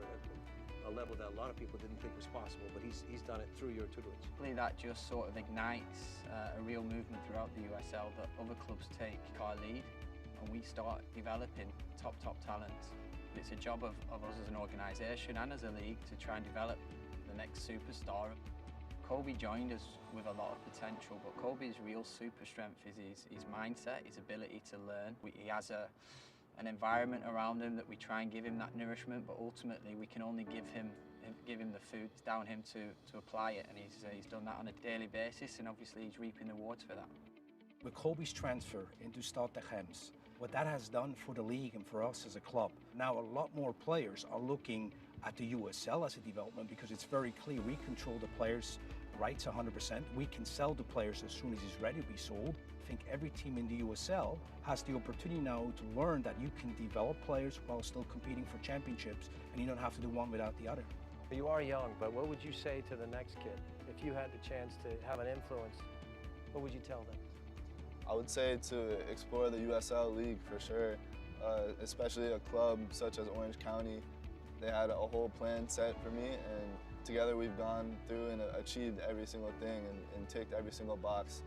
a level that a lot of people didn't think was possible, but he's done it through your tutelage? Hopefully that just sort of ignites a real movement throughout the USL that other clubs take our lead and we start developing top talent. It's a job of us as an organisation and as a league to try and develop the next superstar. Kobe joined us with a lot of potential, but Kobe's real super strength is his mindset, his ability to learn. He has an environment around him that we try and give him that nourishment, but ultimately we can only give him the food. It's down him to apply it, and he's done that on a daily basis, and obviously he's reaping the rewards for that. With Kobe's transfer into Stade de Reims, what that has done for the league and for us as a club, now a lot more players are looking at the USL as a development because it's very clear we control the players' rights 100%. We can sell the players as soon as he's ready to be sold. I think every team in the USL has the opportunity now to learn that you can develop players while still competing for championships, and you don't have to do one without the other. You are young, but what would you say to the next kid? If you had the chance to have an influence, what would you tell them? I would say to explore the USL League for sure, especially a club such as Orange County. They had a whole plan set for me, and together we've gone through and achieved every single thing and ticked every single box.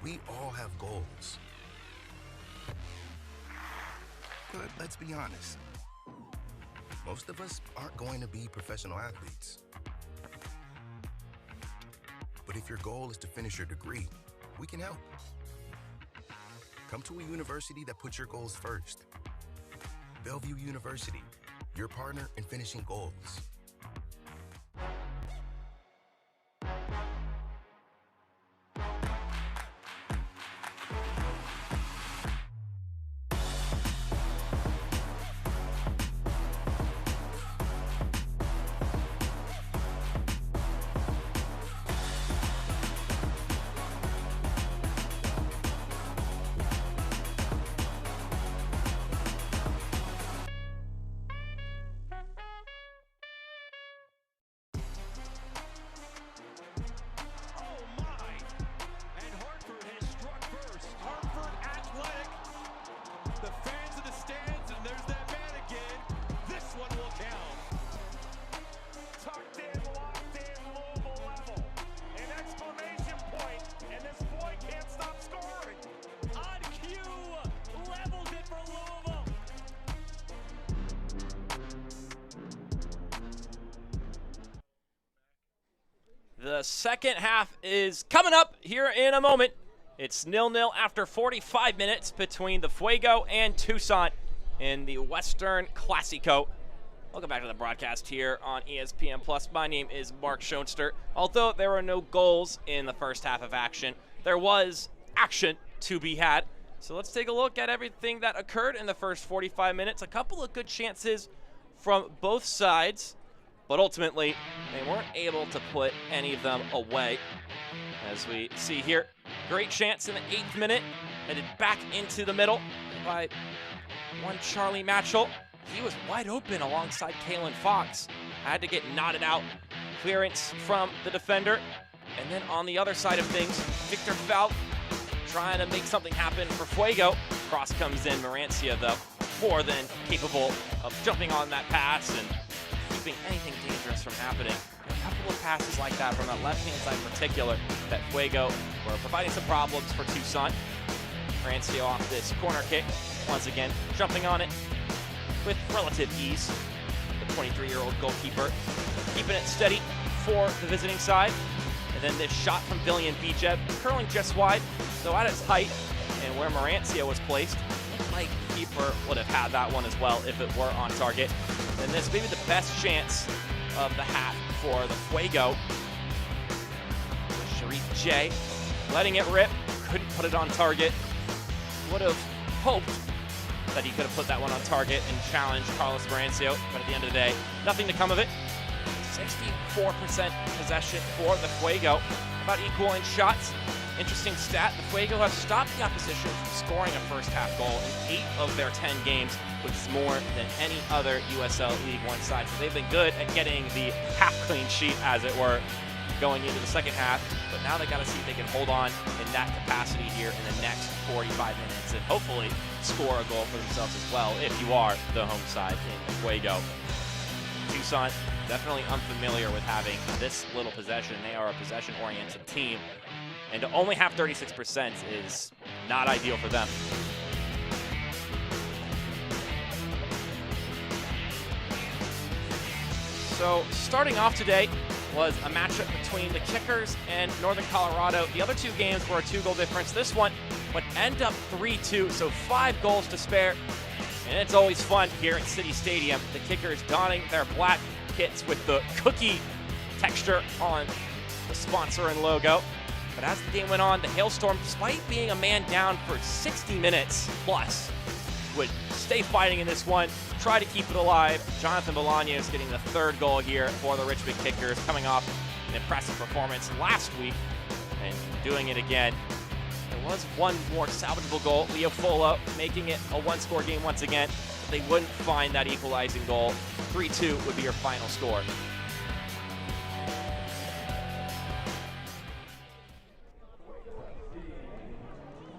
We all have goals. But let's be honest, most of us aren't going to be professional athletes. But if your goal is to finish your degree, we can help. Come to a university that puts your goals first. Bellevue University, your partner in finishing goals. The second half is coming up here in a moment. It's 0-0 after 45 minutes between the Fuego and Tucson in the Western Classico. Welcome back to the broadcast here on ESPN Plus. My name is Mark Schoenster. Although there were no goals in the first half of action, there was action to be had. So let's take a look at everything that occurred in the first 45 minutes. A couple of good chances from both sides, but ultimately they weren't able to put any of them away. As we see here, great chance in the 8th minute, headed back into the middle by one Charlie Matchell. He was wide open alongside Kalen Fox. Had to get knotted out. Clearance from the defender. And then on the other side of things, Victor Falk trying to make something happen for Fuego. Cross comes in. Morancia, though, more than capable of jumping on that pass and keeping anything dangerous from happening. A couple of passes like that from that left-hand side in particular that Fuego were providing some problems for Tucson. Morancia off this corner kick. Once again, jumping on it with relative ease. The 23-year-old goalkeeper keeping it steady for the visiting side. And then this shot from Billion Bijev, curling just wide, so at its height and where Morancia was placed, looked like the keeper would have had that one as well if it were on target. And this may be the best chance of the half for the Fuego. Sharif J letting it rip, couldn't put it on target. Would have hoped that he could have put that one on target and challenged Carlos Morancio, but at the end of the day, nothing to come of it. 64% possession for the Fuego, about equal in shots. Interesting stat, the Fuego have stopped the opposition from scoring a first half goal in 8 of their 10 games, which is more than any other USL League One side. So they've been good at getting the half clean sheet, as it were, going into the second half. But now they got to see if they can hold on in that capacity here in the next 45 minutes and hopefully score a goal for themselves as well if you are the home side in the Fuego. Tucson definitely unfamiliar with having this little possession. They are a possession-oriented team, and to only have 36% is not ideal for them. So starting off today was a matchup between the Kickers and Northern Colorado. The other two games were a 2-goal difference. This one would end up 3-2, so 5 goals to spare. And it's always fun here at City Stadium. The Kickers donning their black kits with the cookie texture on the sponsor and logo. But as the game went on, the Hailstorm, despite being a man down for 60 minutes plus, would stay fighting in this one, try to keep it alive. Jonathan Bolaños getting the 3rd goal here for the Richmond Kickers, coming off an impressive performance last week and doing it again. There was one more salvageable goal, Leo Folo making it a 1-score game once again. But they wouldn't find that equalizing goal. 3-2 would be your final score.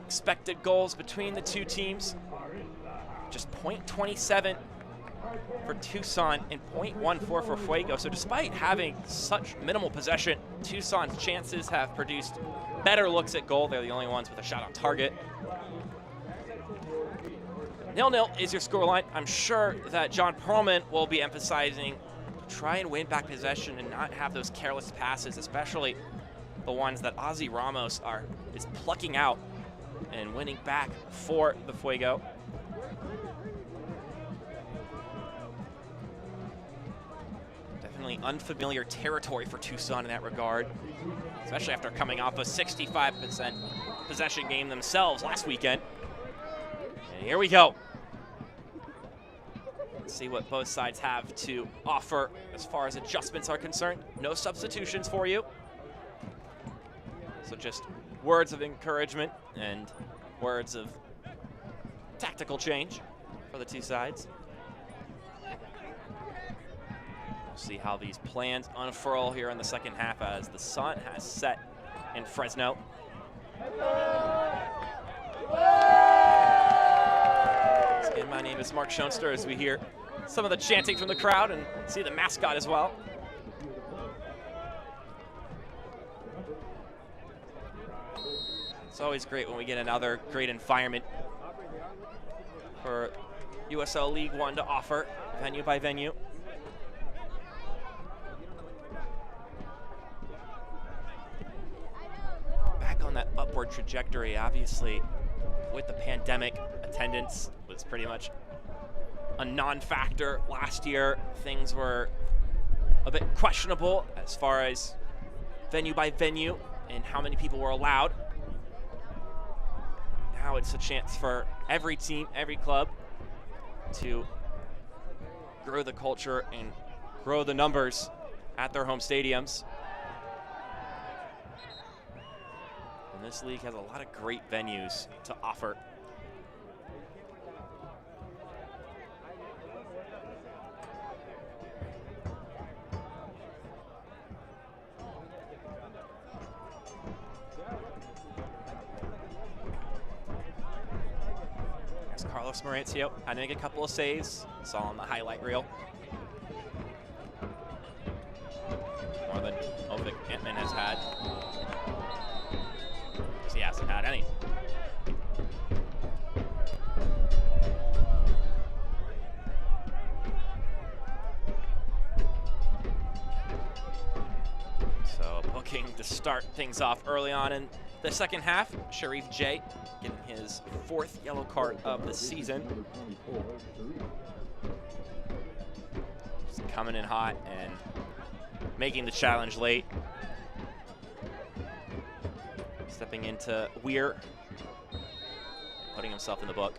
Expected goals between the two teams, just .27 for Tucson and .14 for Fuego. So despite having such minimal possession, Tucson's chances have produced better looks at goal. They're the only ones with a shot on target. 0-0 is your scoreline. I'm sure that John Perlman will be emphasizing try and win back possession and not have those careless passes, especially the ones that Ozzy Ramos is plucking out and winning back for the Fuego. Definitely unfamiliar territory for Tucson in that regard, especially after coming off a 65% possession game themselves last weekend. And here we go. Let's see what both sides have to offer as far as adjustments are concerned. No substitutions for you. So just words of encouragement and words of tactical change for the two sides. We'll see how these plans unfurl here in the second half as the sun has set in Fresno. Again, my name is Mark Schoenster as we hear some of the chanting from the crowd and see the mascot as well. It's always great when we get another great environment for USL League One to offer, venue by venue. Back on that upward trajectory, obviously, with the pandemic, attendance was pretty much a non-factor last year. Things were a bit questionable as far as venue by venue and how many people were allowed. Now it's a chance for every team, every club to grow the culture and grow the numbers at their home stadiums. And this league has a lot of great venues to offer. Carlos Mauricio had to make a couple of saves. Saw on the highlight reel. More than Ovic Antman has had. Because he hasn't had any. So booking to start things off early on in the second half. Sharif J getting his 4th yellow card of the season. Just coming in hot and making the challenge late. Stepping into Weir, putting himself in the book.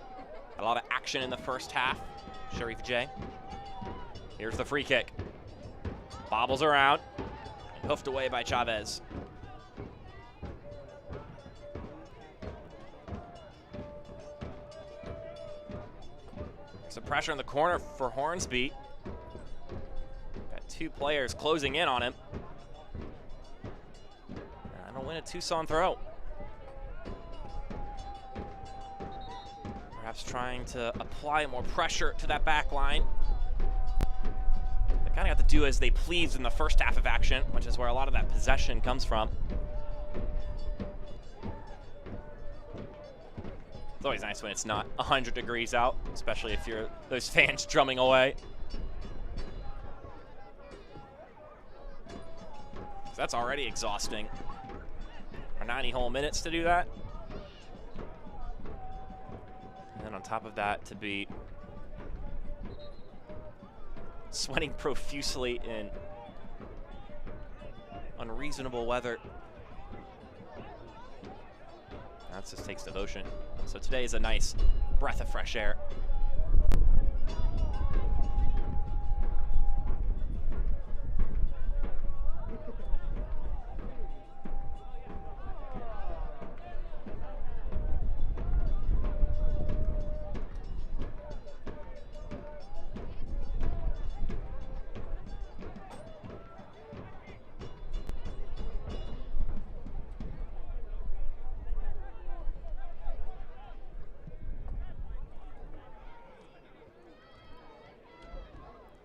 A lot of action in the first half. Sharif J. Here's the free kick. Bobbles around and hoofed away by Chavez. Some pressure in the corner for Hornsby. Got 2 players closing in on him. And that'll win a Tucson throw. Perhaps trying to apply more pressure to that back line. They kind of got to do as they pleased in the first half of action, which is where a lot of that possession comes from. It's always nice when it's not 100 degrees out, especially if you're those fans drumming away. That's already exhausting. For 90 whole minutes to do that. And then on top of that, to be sweating profusely in unreasonable weather. That just takes devotion. So today is a nice breath of fresh air.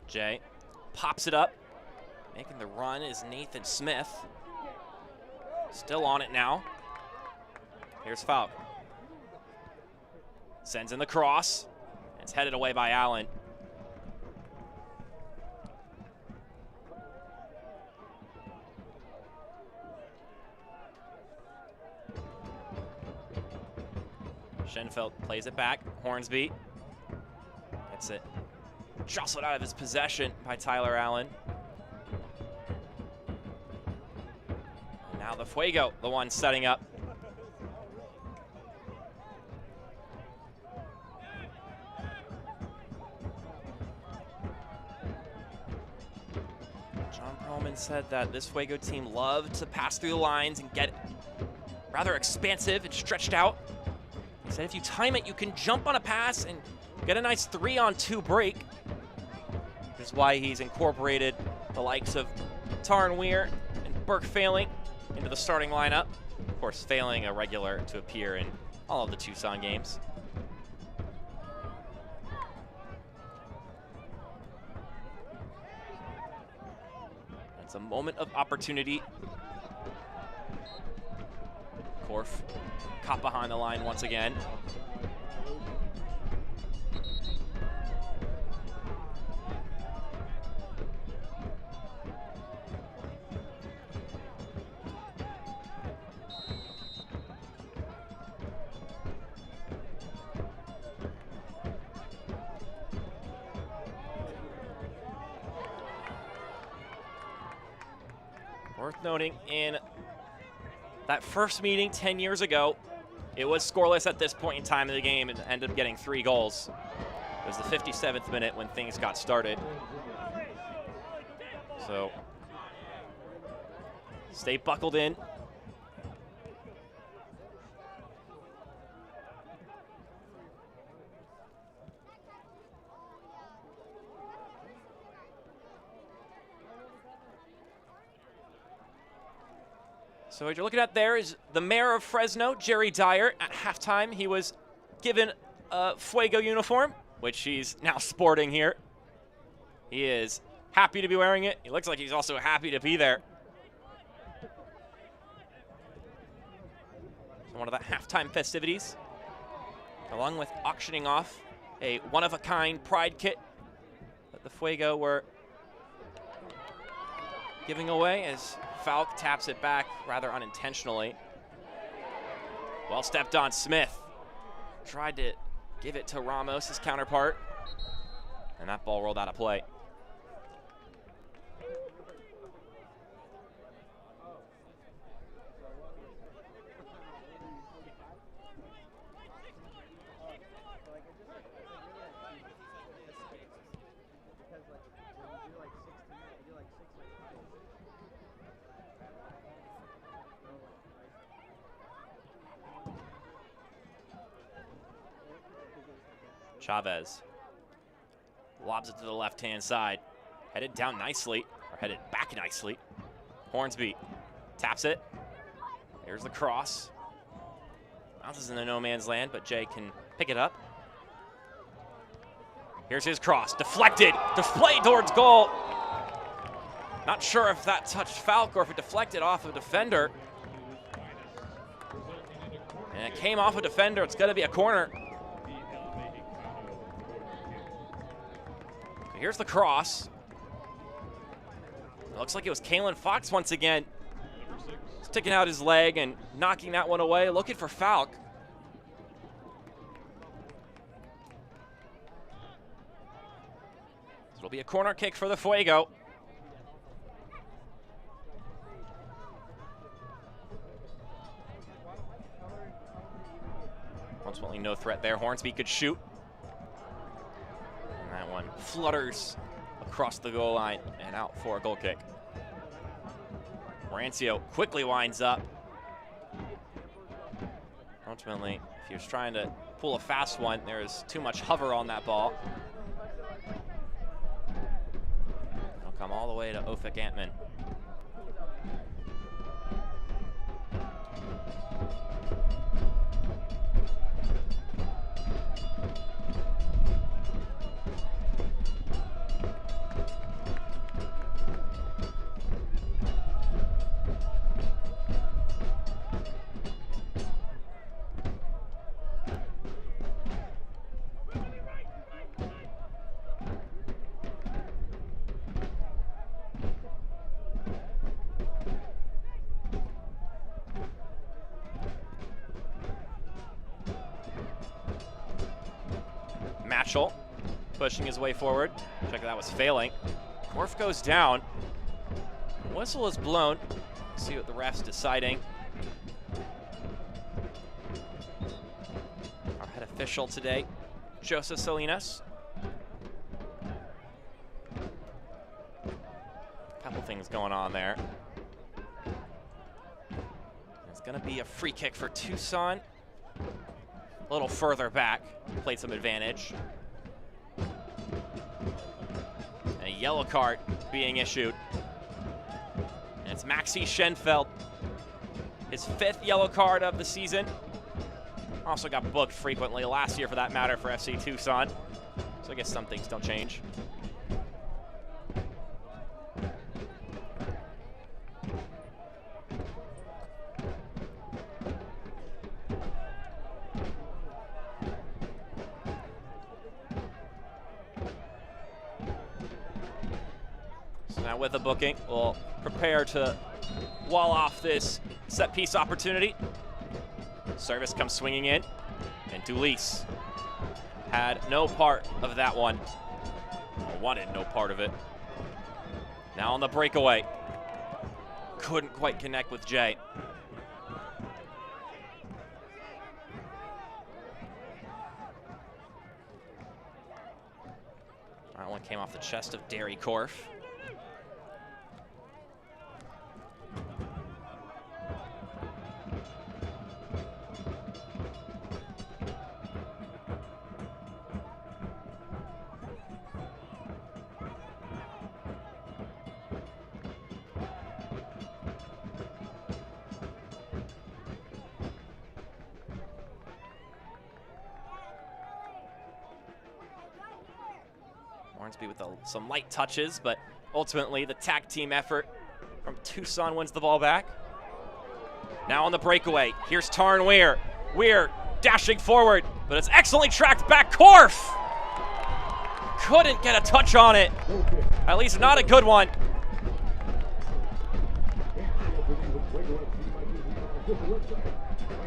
Jay pops it up. Making the run is Nathan Smith. Still on it now. Here's Falk. Sends in the cross. It's headed away by Allen. Schenfeld plays it back. Hornsby gets it jostled out of his possession by Tyler Allen. And now the Fuego, the one setting up. John Perlman said that this Fuego team loved to pass through the lines and get rather expansive and stretched out. He said if you time it, you can jump on a pass and get a nice 3-on-2 break. Which is why he's incorporated the likes of Tarn Weir and Burke Failing into the starting lineup. Of course, Failing a regular to appear in all of the Tucson games. It's a moment of opportunity. Korf caught behind the line once again. Worth noting, in that first meeting 10 years ago, it was scoreless at this point in time of the game and ended up getting 3 goals. It was the 57th minute when things got started. So, stay buckled in. So what you're looking at there is the mayor of Fresno, Jerry Dyer. At halftime, he was given a Fuego uniform, which he's now sporting here. He is happy to be wearing it. He looks like he's also happy to be there. So one of the halftime festivities, along with auctioning off a one-of-a-kind pride kit that the Fuego were giving away as Falk taps it back rather unintentionally. Well stepped on. Smith tried to give it to Ramos, his counterpart, and that ball rolled out of play. Chavez lobs it to the left-hand side. Headed down nicely, or headed back nicely. Hornsby taps it. There's the cross. Bounces into no man's land, but Jay can pick it up. Here's his cross, deflected, displayed towards goal. Not sure if that touched Falk or if it deflected off a defender. And it came off a defender. It's going to be a corner. So here's the cross. It looks like it was Kalen Fox once again. Sticking out his leg and knocking that one away. Looking for Falk. So it'll be a corner kick for the Fuego. Ultimately, no threat there. Hornsby could shoot. And that one flutters across the goal line and out for a goal kick. Rancio quickly winds up. Ultimately, if you're trying to pull a fast one, there's too much hover on that ball. It'll come all the way to Ofik Antman. Matchell pushing his way forward. Check that was failing. Korf goes down. Whistle is blown. See what the ref's deciding. Our head official today, Joseph Salinas. Couple things going on there. It's going to be a free kick for Tucson. A little further back, played some advantage. And a yellow card being issued. And it's Maxi Schenfeld. His 5th yellow card of the season. Also got booked frequently last year for that matter for FC Tucson. So I guess some things don't change. Now with the booking, we'll prepare to wall off this set piece opportunity. Service comes swinging in, and Dulis had no part of that one. Or wanted no part of it. Now on the breakaway. Couldn't quite connect with Jay. That one came off the chest of Derry Korf. Hornsby with some light touches, but ultimately the tag team effort from Tucson wins the ball back. Now on the breakaway, here's Tarn Weir. Weir dashing forward, but it's excellently tracked back. Korf couldn't get a touch on it, at least not a good one.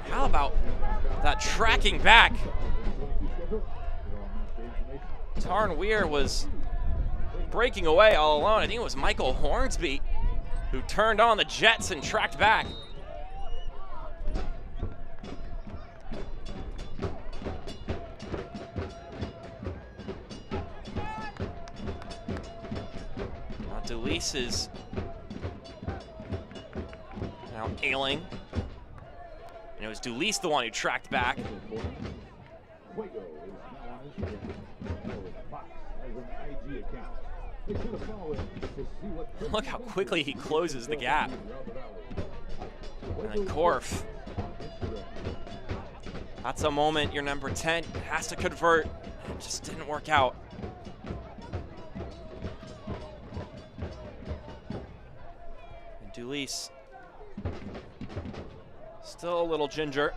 How about that tracking back? Tarn Weir was breaking away all alone. I think it was Michael Hornsby who turned on the jets and tracked back. Now Dulis is now ailing. And it was Dulis the one who tracked back. Look how quickly he closes the gap. And then Korf. That's a moment your number 10 has to convert. It just didn't work out. Dulis still a little ginger.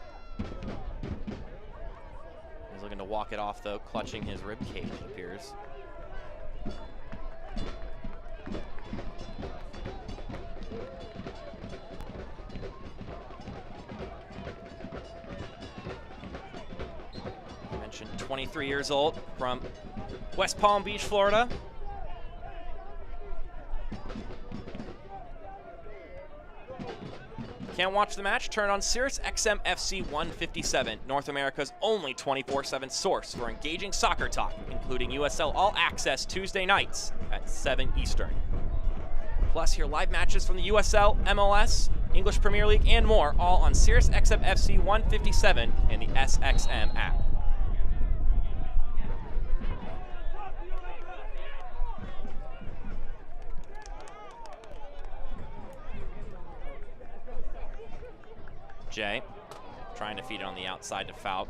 He's looking to walk it off, though, clutching his rib cage, it appears. I mentioned 23 years old from West Palm Beach, Florida. Can't watch the match? Turn on Sirius XM FC 157, North America's only 24/7 source for engaging soccer talk, including USL All Access Tuesday nights at 7 Eastern. Plus, hear live matches from the USL, MLS, English Premier League, and more, all on Sirius XM FC 157 and the SXM app. Jay trying to feed it on the outside to Falk.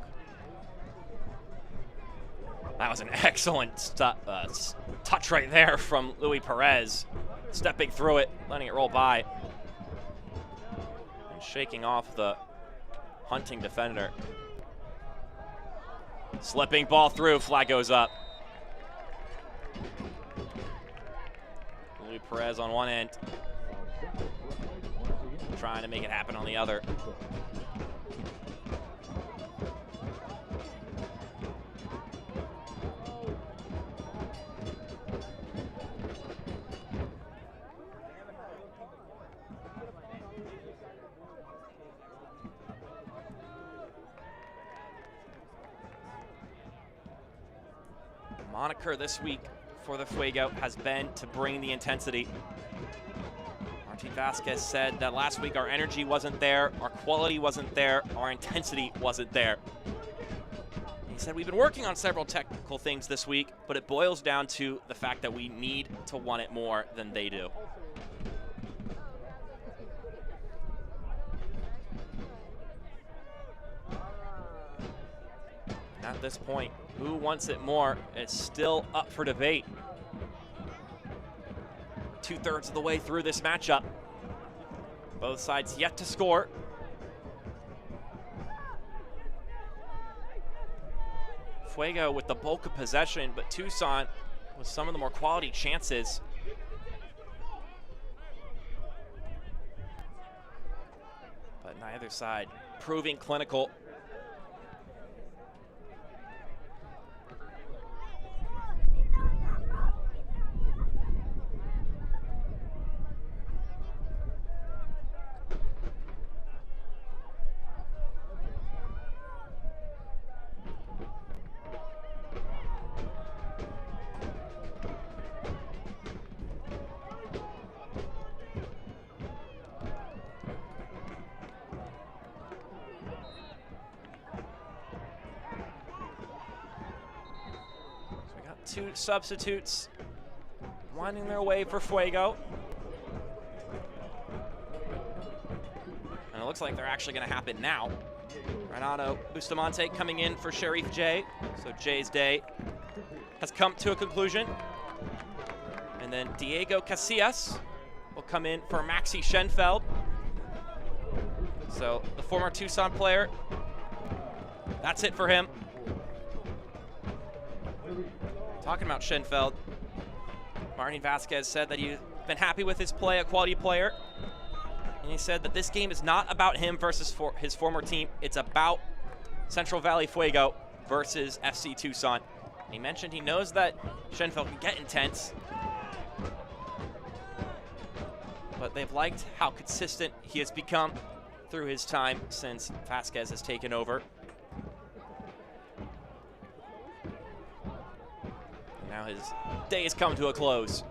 That was an excellent touch right there from Luis Perez. Stepping through it, letting it roll by. And shaking off the hunting defender. Slipping ball through, flag goes up. Luis Perez on one end. Trying to make it happen on the other. The moniker this week for the Fuego has been to bring the intensity. Martin Vasquez said that last week our energy wasn't there, our quality wasn't there, our intensity wasn't there. He said we've been working on several technical things this week, but it boils down to the fact that we need to want it more than they do. And at this point, who wants it more? It's still up for debate. 2/3 of the way through this matchup. Both sides yet to score. Fuego with the bulk of possession, but Tucson with some of the more quality chances. But neither side proving clinical. Two substitutes winding their way for Fuego. And it looks like they're actually going to happen now. Renato Bustamante coming in for Sharif J. So Jay's day has come to a conclusion. And then Diego Casillas will come in for Maxi Schenfeld. So the former Tucson player, that's it for him. Talking about Schenfeld, Martin Vasquez said that he's been happy with his play, a quality player. And he said that this game is not about him versus his former team. It's about Central Valley Fuego versus FC Tucson. And he mentioned he knows that Schenfeld can get intense, but they've liked how consistent he has become through his time since Vasquez has taken over. Now his day has come to a close.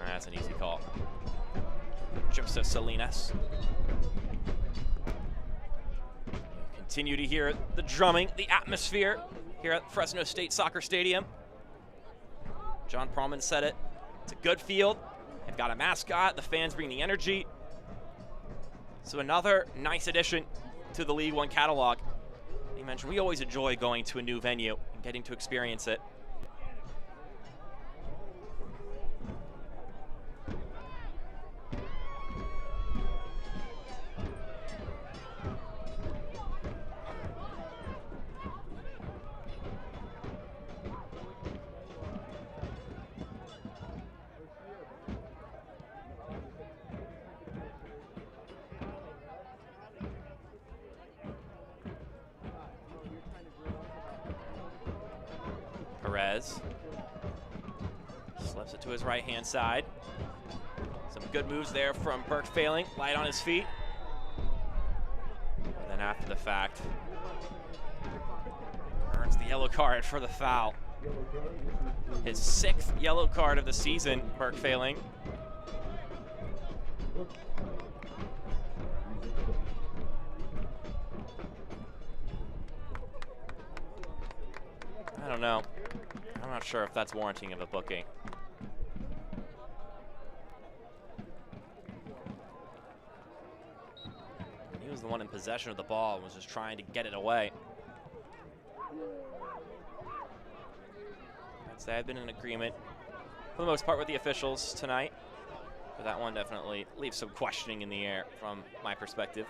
That's an easy call. Joseph Salinas. Continue to hear the drumming, the atmosphere here at Fresno State Soccer Stadium. John Perlman said it. It's a good field. They've got a mascot. The fans bring the energy. So another nice addition to the League One catalog. He mentioned we always enjoy going to a new venue and getting to experience it. Perez slips it to his right-hand side. Some good moves there from Burke Failing, light on his feet. And then after the fact, earns the yellow card for the foul. His 6th yellow card of the season, Burke Failing. I don't know. I'm not sure if that's warranting of a booking. He was the one in possession of the ball and was just trying to get it away. I'd say I've been in agreement for the most part with the officials tonight, but that one definitely leaves some questioning in the air from my perspective.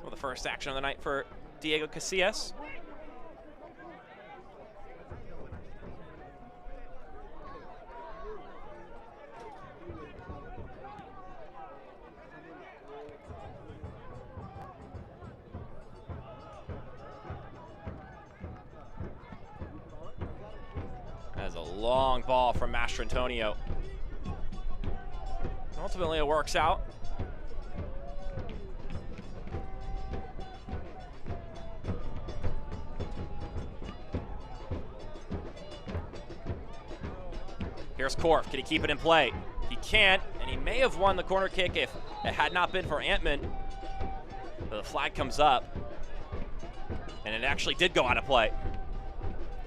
Well, the first action of the night for Diego Casillas. That is a long ball from Mastrantonio. Ultimately, it works out. Here's Korf. Can he keep it in play? He can't, and he may have won the corner kick if it had not been for Antman. But the flag comes up, and it actually did go out of play.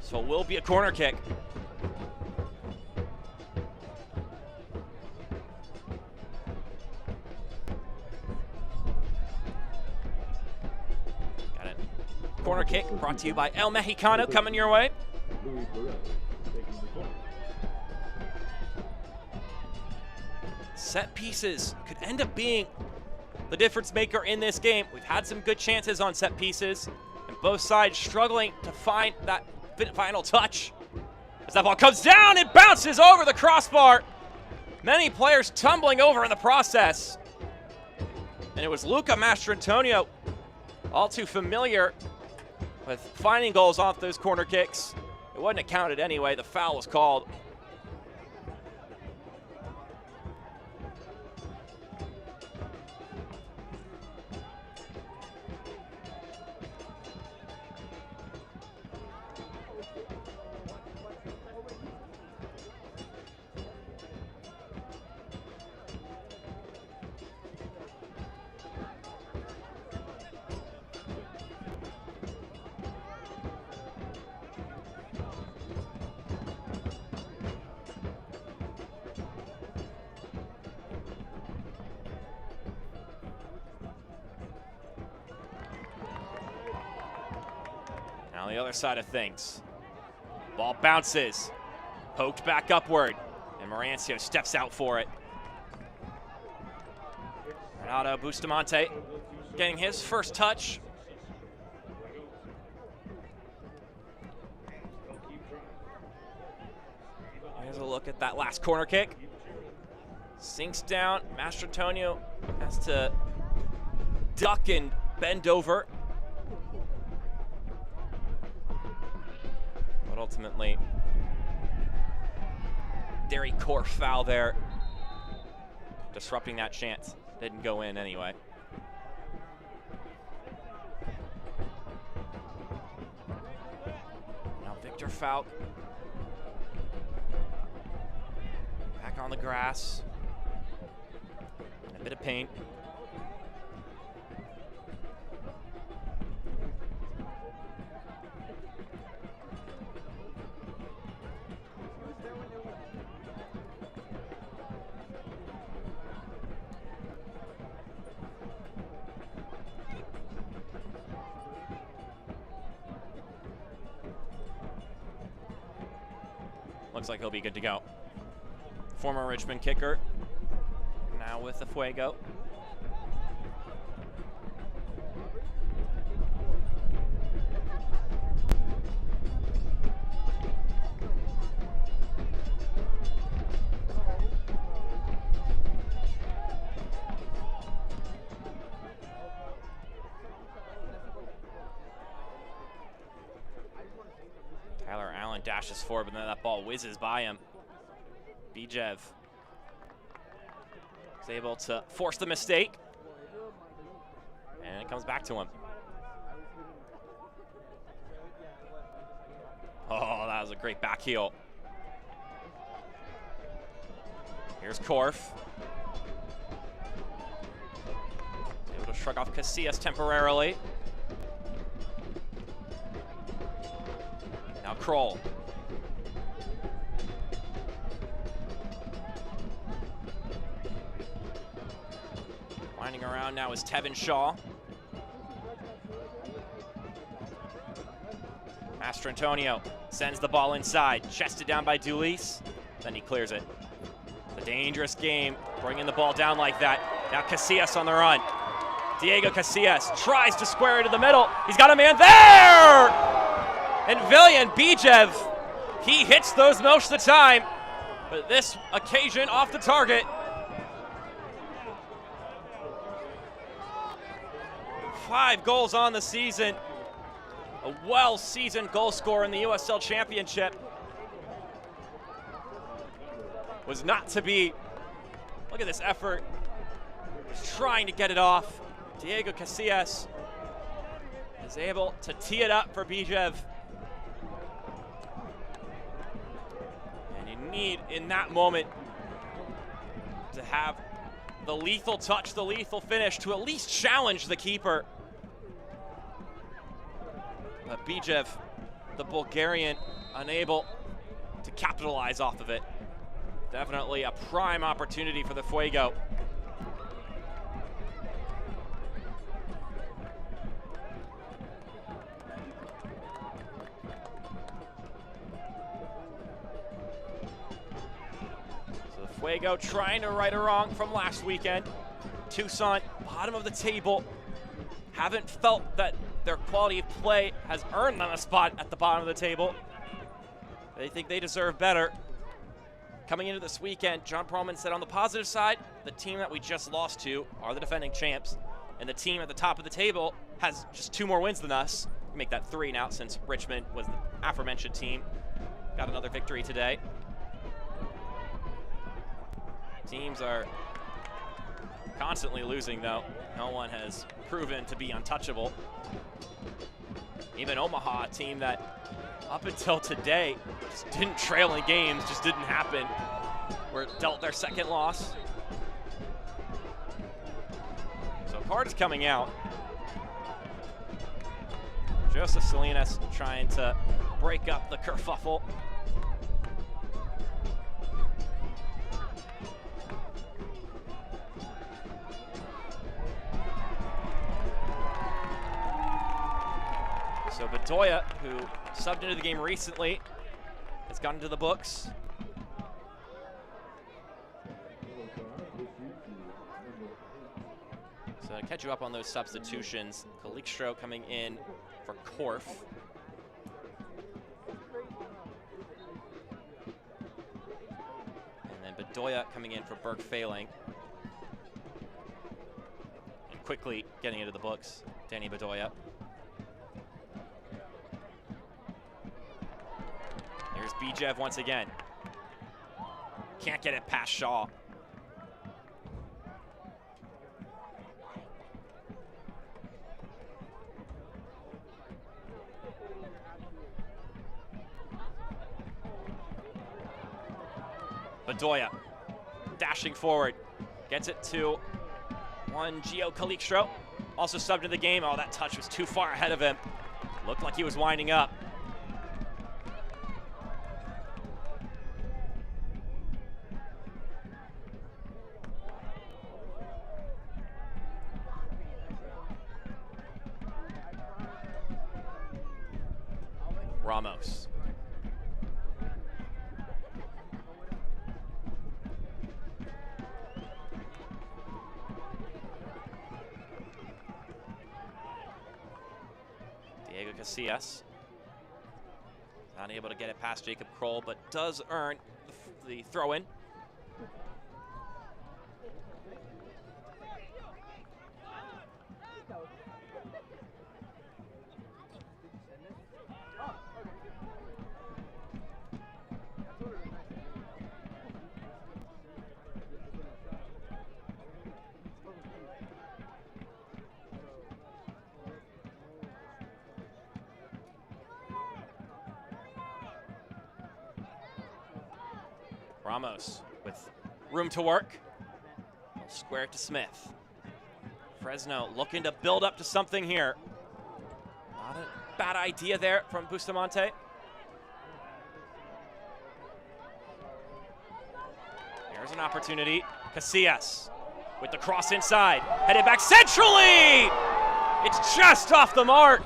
So it will be a corner kick. Got it. Corner kick brought to you by El Mexicano, coming your way. Set pieces could end up being the difference maker in this game. We've had some good chances on set pieces, and both sides struggling to find that final touch. As that ball comes down, it bounces over the crossbar. Many players tumbling over in the process. And it was Luca Mastrantonio, all too familiar with finding goals off those corner kicks. It wasn't accounted anyway. The foul was called. On the other side of things, ball bounces, poked back upward, and Marancio steps out for it. Renato Bustamante getting his first touch. Here's a look at that last corner kick. Sinks down, Mastrantonio has to duck and bend over. But ultimately, Derry Korf foul there, disrupting that chance. Didn't go in anyway. Now Victor Falk back on the grass. A bit of pain. Looks like he'll be good to go. Former Richmond kicker, now with the Fuego. Tyler Allen dashes forward, but then that ball whizzes by him. Bijev is able to force the mistake, and it comes back to him. Oh, that was a great back heel. Here's Korf. He's able to shrug off Casillas temporarily. Now Kroll. Winding around now is Tevin Shaw. Mastrantonio sends the ball inside, chested down by Dulis, then he clears it. It's a dangerous game, bringing the ball down like that. Now Casillas on the run. Diego Casillas tries to square it to the middle. He's got a man there! And Villian Bijev, he hits those most of the time, but this occasion off the target. Five goals on the season. A well-seasoned goal scorer in the USL Championship. Was not to be. Look at this effort. He's trying to get it off. Diego Casillas is able to tee it up for Bijev. And you need, in that moment, to have the lethal touch, the lethal finish, to at least challenge the keeper. But Bijev, the Bulgarian, unable to capitalize off of it. Definitely a prime opportunity for the Fuego. So the Fuego trying to right a wrong from last weekend. Tucson, bottom of the table, haven't felt that their quality of play has earned them a spot at the bottom of the table. They think they deserve better. Coming into this weekend, John Perlman said on the positive side, the team that we just lost to are the defending champs, and the team at the top of the table has just 2 more wins than us. We make that 3 now since Richmond was the aforementioned team. Got another victory today. Teams are constantly losing, though. No one has proven to be untouchable. Even Omaha, a team that up until today just didn't trail in games, just didn't happen, were dealt their 2nd loss. So card is coming out. Joseph Salinas trying to break up the kerfuffle. So Bedoya, who subbed into the game recently, has gotten into the books. So to catch you up on those substitutions, Calixto coming in for Korf. And then Bedoya coming in for Burke Failing. And quickly getting into the books, Danny Bedoya. Here's Bijev once again. Can't get it past Shaw. Bedoya dashing forward, gets it to on Gio Calixtro. Also subbed in the game. Oh, that touch was too far ahead of him. Looked like he was winding up. Ramos. Diego Casillas. Not able to get it past Jacob Kroll, but does earn the throw-in. Ramos with room to work. He'll square it to Smith. Fresno looking to build up to something here. Not a bad idea there from Bustamante. There's an opportunity. Casillas with the cross inside. Headed back centrally! It's just off the mark.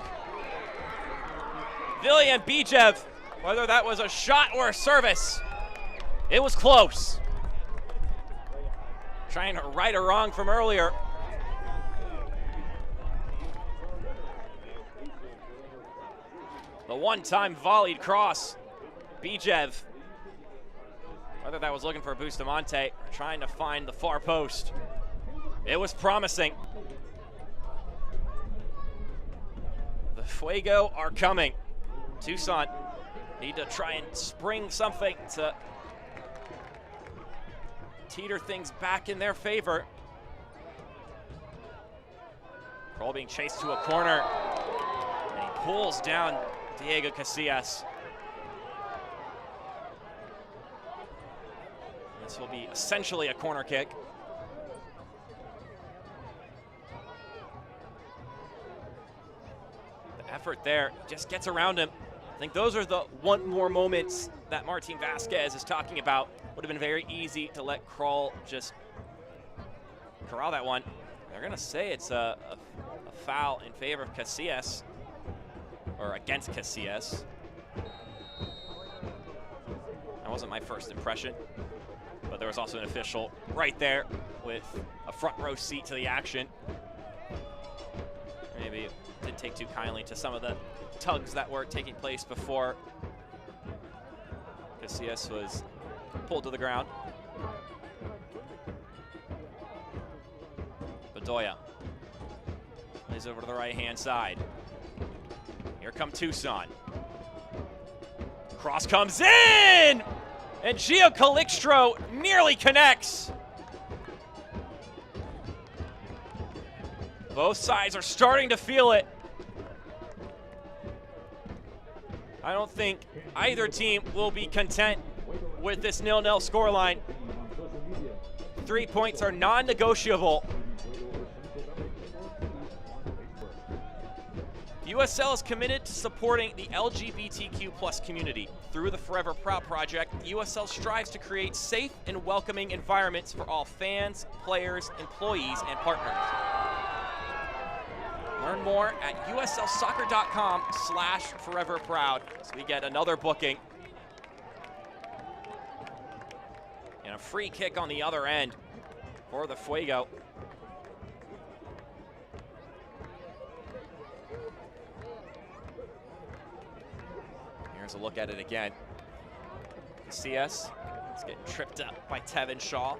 Villian Bijev, whether that was a shot or a service, it was close. Trying to right a wrong from earlier. The one-time volleyed cross. Bijev, whether that was looking for Bustamante or trying to find the far post, it was promising. The Fuego are coming. Tucson need to try and spring something to teeter things back in their favor. Kroll being chased to a corner, and he pulls down Diego Casillas. This will be essentially a corner kick. The effort there just gets around him. I think those are the one more moments that Martin Vasquez is talking about. Would have been very easy to let Kroll just corral that one. They're going to say it's a foul in favor of Casillas, or against Casillas. That wasn't my first impression, but there was also an official right there with a front row seat to the action. Maybe didn't take too kindly to some of the tugs that were taking place before Casillas was pulled to the ground. Bedoya plays over to the right-hand side. Here come Tucson. Cross comes in! And Gio Calixtro nearly connects. Both sides are starting to feel it. I don't think either team will be content with this 0-0 scoreline. 3 points are non-negotiable. USL is committed to supporting the LGBTQ+ community. Through the Forever Proud project, USL strives to create safe and welcoming environments for all fans, players, employees, and partners. Learn more at uslsoccer.com/foreverproud. So we get another booking. And a free kick on the other end for the Fuego. Here's a look at it again. Casillas is getting tripped up by Tevin Shaw.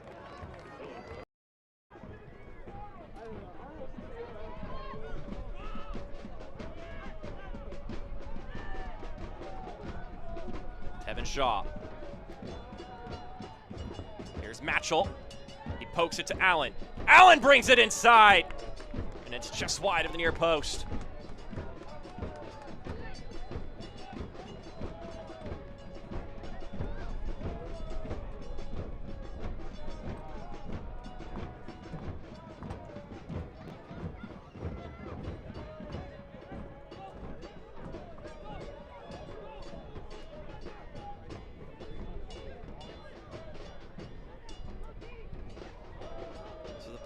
Tevin Shaw. Here's Matchell. He pokes it to Allen. Allen brings it inside, and it's just wide of the near post.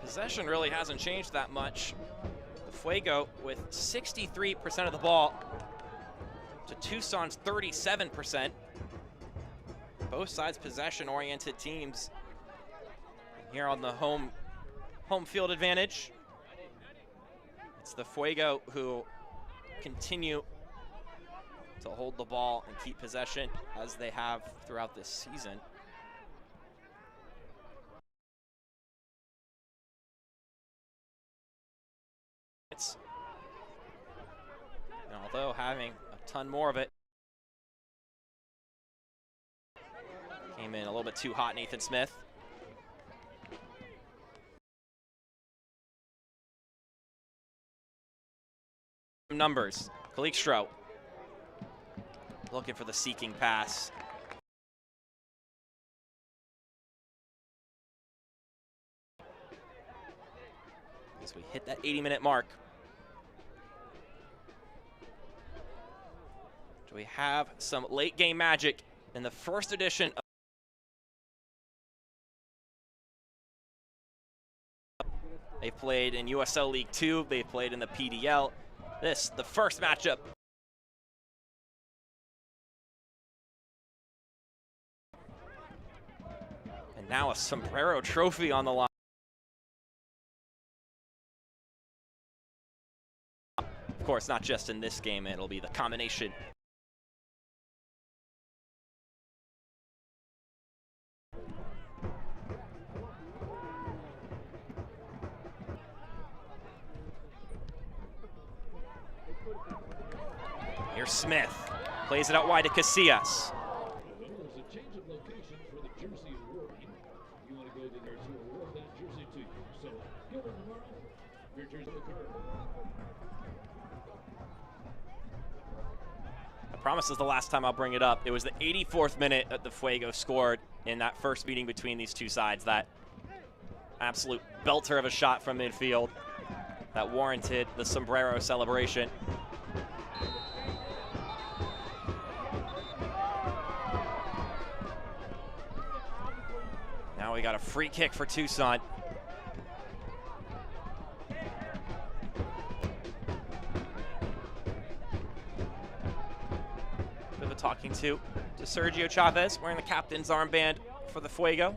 Possession really hasn't changed that much. The Fuego with 63% of the ball to Tucson's 37%. Both sides possession-oriented teams here on the home field advantage. It's the Fuego who continue to hold the ball and keep possession as they have throughout this season. And although having a ton more of it, came in a little bit too hot, Nathan Smith. Numbers, Kalikstro looking for the seeking pass. As we hit that 80-minute mark. Do we have some late game magic in the first edition of They've played in USL League 2, they've played in the PDL. This, the first matchup. And now a Sombrero trophy on the line. Of course, not just in this game, it'll be the combination. Here's Smith, plays it out wide to Casillas. I promise this is the last time I'll bring it up. It was the 84th minute that the Fuego scored in that first meeting between these two sides. That absolute belter of a shot from midfield that warranted the sombrero celebration. Now we got a free kick for Tucson. Bit of a talking to Sergio Chavez, wearing the captain's armband for the Fuego.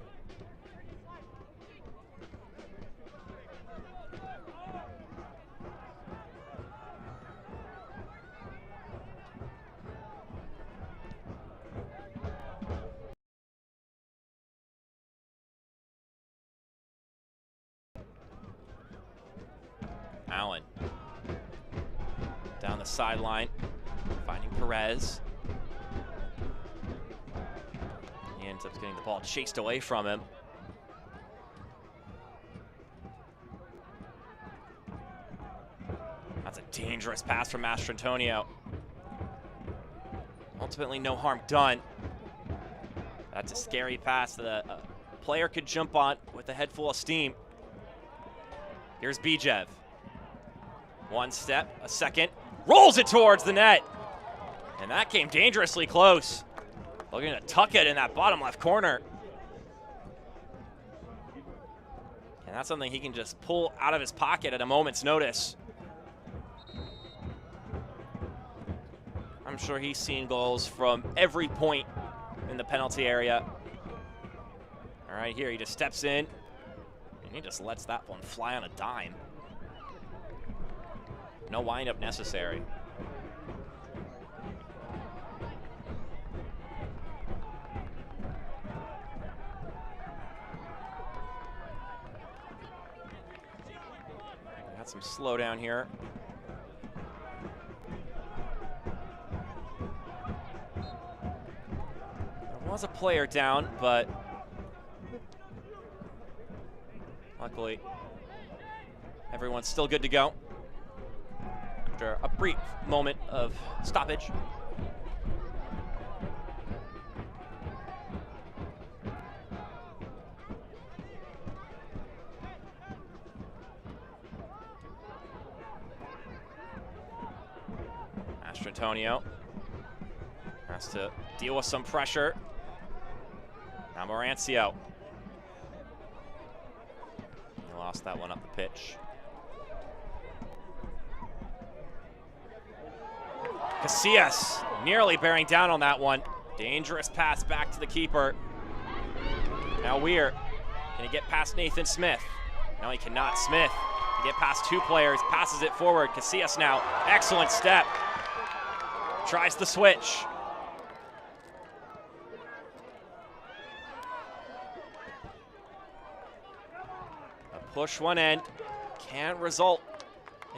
Allen down the sideline, finding Perez. He ends up getting the ball chased away from him. That's a dangerous pass from Mastrantonio. Ultimately, no harm done. That's a scary pass that a player could jump on with a head full of steam. Here's Bijev. One step, a second, rolls it towards the net. And that came dangerously close. Looking to tuck it in that bottom left corner. And that's something he can just pull out of his pocket at a moment's notice. I'm sure he's seen goals from every point in the penalty area. All right, here he just steps in, and he just lets that one fly on a dime. No windup necessary. Got some slowdown here. There was a player down, but luckily everyone's still good to go. After a brief moment of stoppage. Mastrantonio has to deal with some pressure. Now Morancio. lost that one up the pitch. Casillas nearly bearing down on that one. Dangerous pass back to the keeper. Now Weir, can he get past Nathan Smith? No, he cannot. Smith can get past two players, passes it forward. Casillas now, excellent step. Tries the switch. A push one end, can't result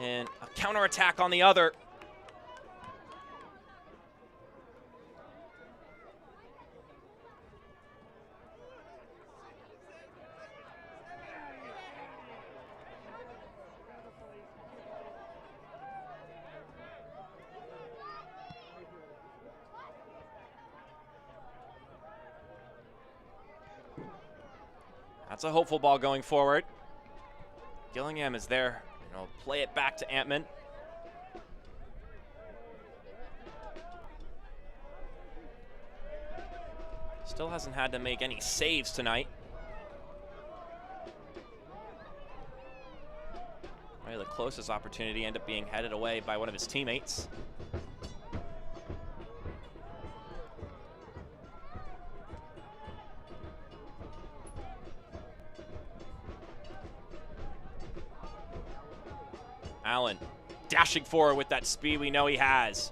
in a counterattack on the other. That's a hopeful ball going forward. Gillingham is there. He'll play it back to Antman. Still hasn't had to make any saves tonight. Probably the closest opportunity ended up being headed away by one of his teammates. Allen dashing forward with that speed we know he has.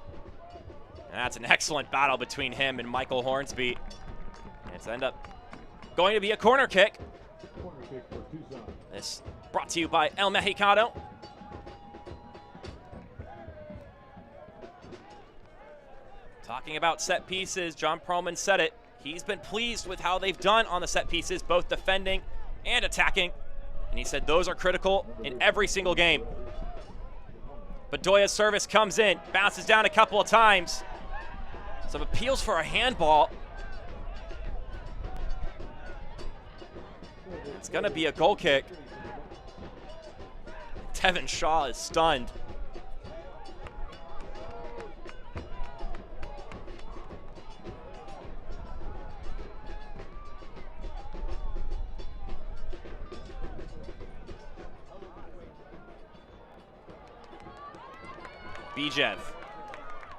And that's an excellent battle between him and Michael Hornsby. And it's end up going to be a corner kick. Corner kick for Tucson. This brought to you by El Mexicano. Talking about set pieces, John Perlman said it. He's been pleased with how they've done on the set pieces, both defending and attacking. And he said those are critical in every single game. Bedoya's service comes in, bounces down a couple of times. Some appeals for a handball. It's gonna be a goal kick. Tevin Shaw is stunned. Bijev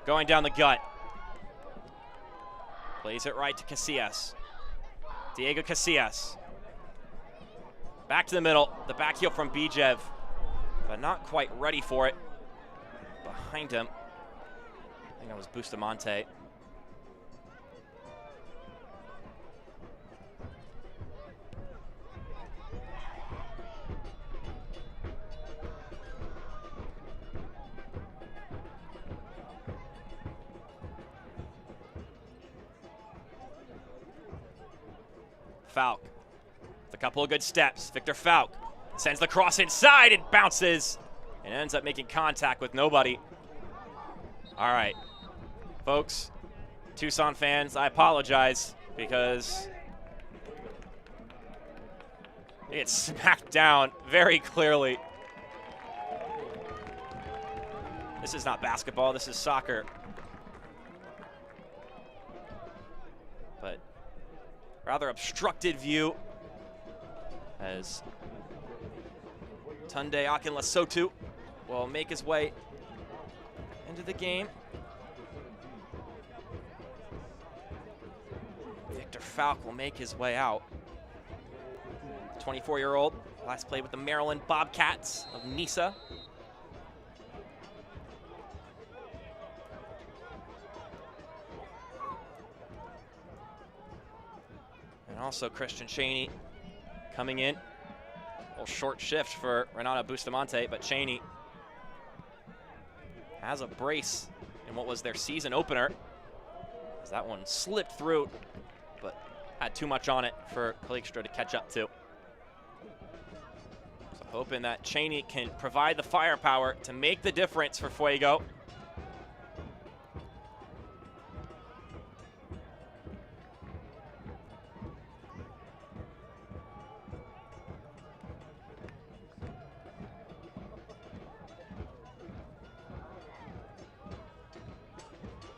going down the gut. Plays it right to Casillas. Diego Casillas. Back to the middle. The back heel from Bijev, but not quite ready for it. Behind him, I think that was Bustamante. Falk, with a couple of good steps. Victor Falk sends the cross inside and bounces and ends up making contact with nobody. All right, folks, Tucson fans, I apologize because it gets smacked down very clearly. This is not basketball, this is soccer. But rather obstructed view as Tunde Akinlasotu will make his way into the game. Victor Falk will make his way out. 24-year-old, last played with the Maryland Bobcats of NISA. And also Christian Cheney coming in. A little short shift for Renato Bustamante, but Cheney has a brace in what was their season opener, as that one slipped through, but had too much on it for Kalikstra to catch up to. So hoping that Cheney can provide the firepower to make the difference for Fuego.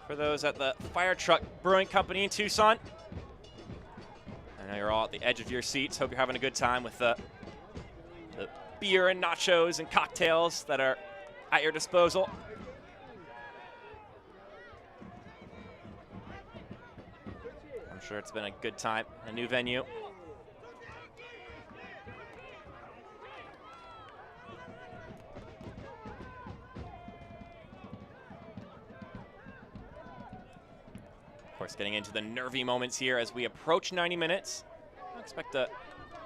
For those at the Fire Truck Brewing Company in Tucson, I know you're all at the edge of your seats. Hope you're having a good time with the beer and nachos and cocktails that are at your disposal. I'm sure it's been a good time, a new venue. Of course, getting into the nervy moments here as we approach 90 minutes. I expect a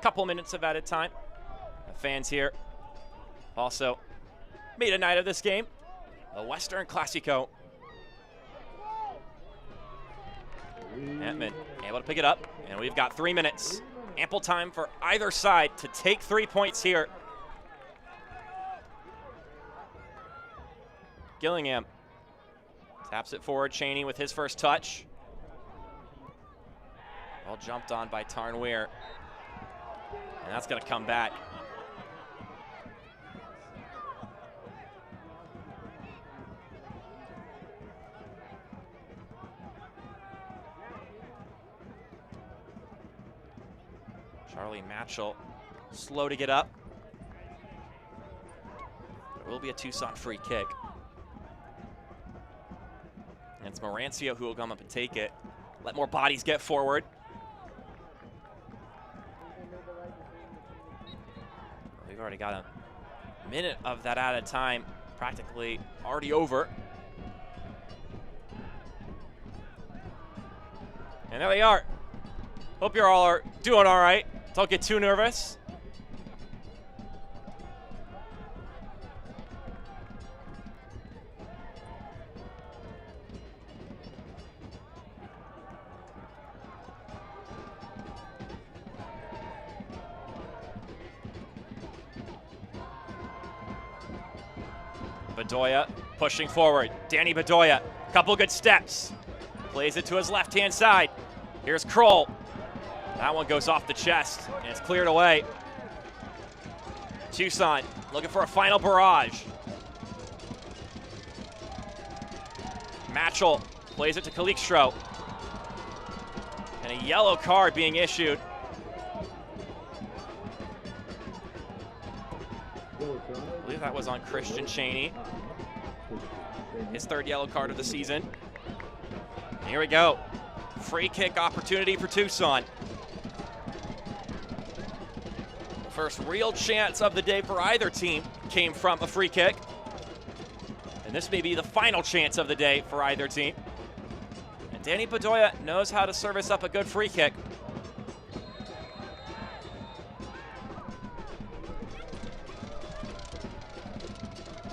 couple minutes of added time. The fans here also made a night of this game. The Western Classico. Antman able to pick it up, and we've got 3 minutes. Ample time for either side to take 3 points here. Gillingham taps it forward. Cheney with his first touch. All jumped on by Tarnweer. And that's going to come back. Charlie Matchell, slow to get up. There will be a Tucson free kick. And it's Morancio who will come up and take it. Let more bodies get forward. We've already got a minute of that added time, practically already over. And there they are. Hope you're all doing all right. Don't get too nervous. Bedoya pushing forward. Danny Bedoya, couple good steps. Plays it to his left-hand side. Here's Kroll. That one goes off the chest, and it's cleared away. Tucson looking for a final barrage. Matchell plays it to Calixtro. And a yellow card being issued. I believe that was on Christian Cheney. His third yellow card of the season. And here we go. Free kick opportunity for Tucson. First real chance of the day for either team came from a free kick. And this may be the final chance of the day for either team. And Danny Bedoya knows how to service up a good free kick.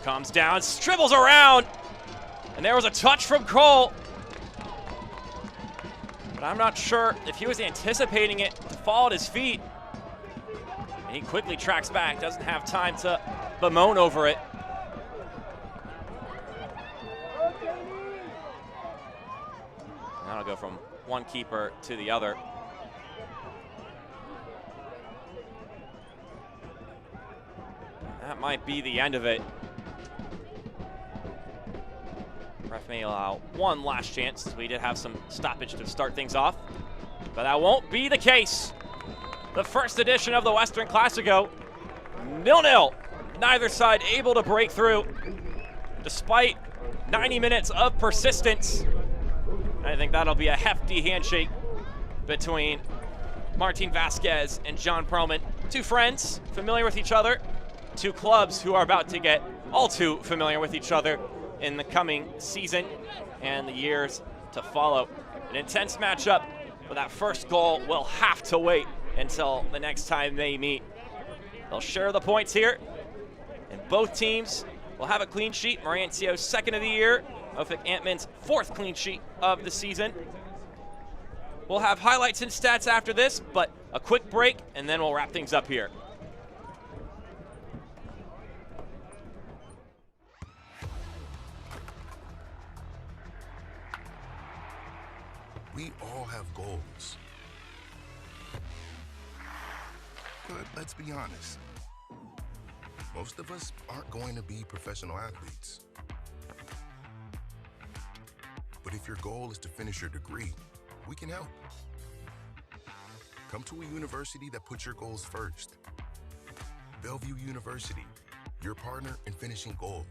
Comes down, dribbles around, and there was a touch from Kroll. But I'm not sure if he was anticipating it to fall at his feet. And he quickly tracks back, doesn't have time to bemoan over it. And that'll go from one keeper to the other. That might be the end of it. Ref may allow one last chance. We did have some stoppage to start things off, but that won't be the case. The first edition of the Western Classico, 0-0. Neither side able to break through, despite 90 minutes of persistence. I think that'll be a hefty handshake between Martin Vasquez and John Perlman. Two friends familiar with each other, two clubs who are about to get all too familiar with each other in the coming season and the years to follow. An intense matchup, but that first goal will have to wait until the next time they meet. They'll share the points here, and both teams will have a clean sheet. Morancio's second of the year, Ofik Antman's fourth clean sheet of the season. We'll have highlights and stats after this, but a quick break, and then we'll wrap things up here. We all have goals. But let's be honest. Most of us aren't going to be professional athletes. But if your goal is to finish your degree, we can help. Come to a university that puts your goals first. Bellevue University, your partner in finishing goals.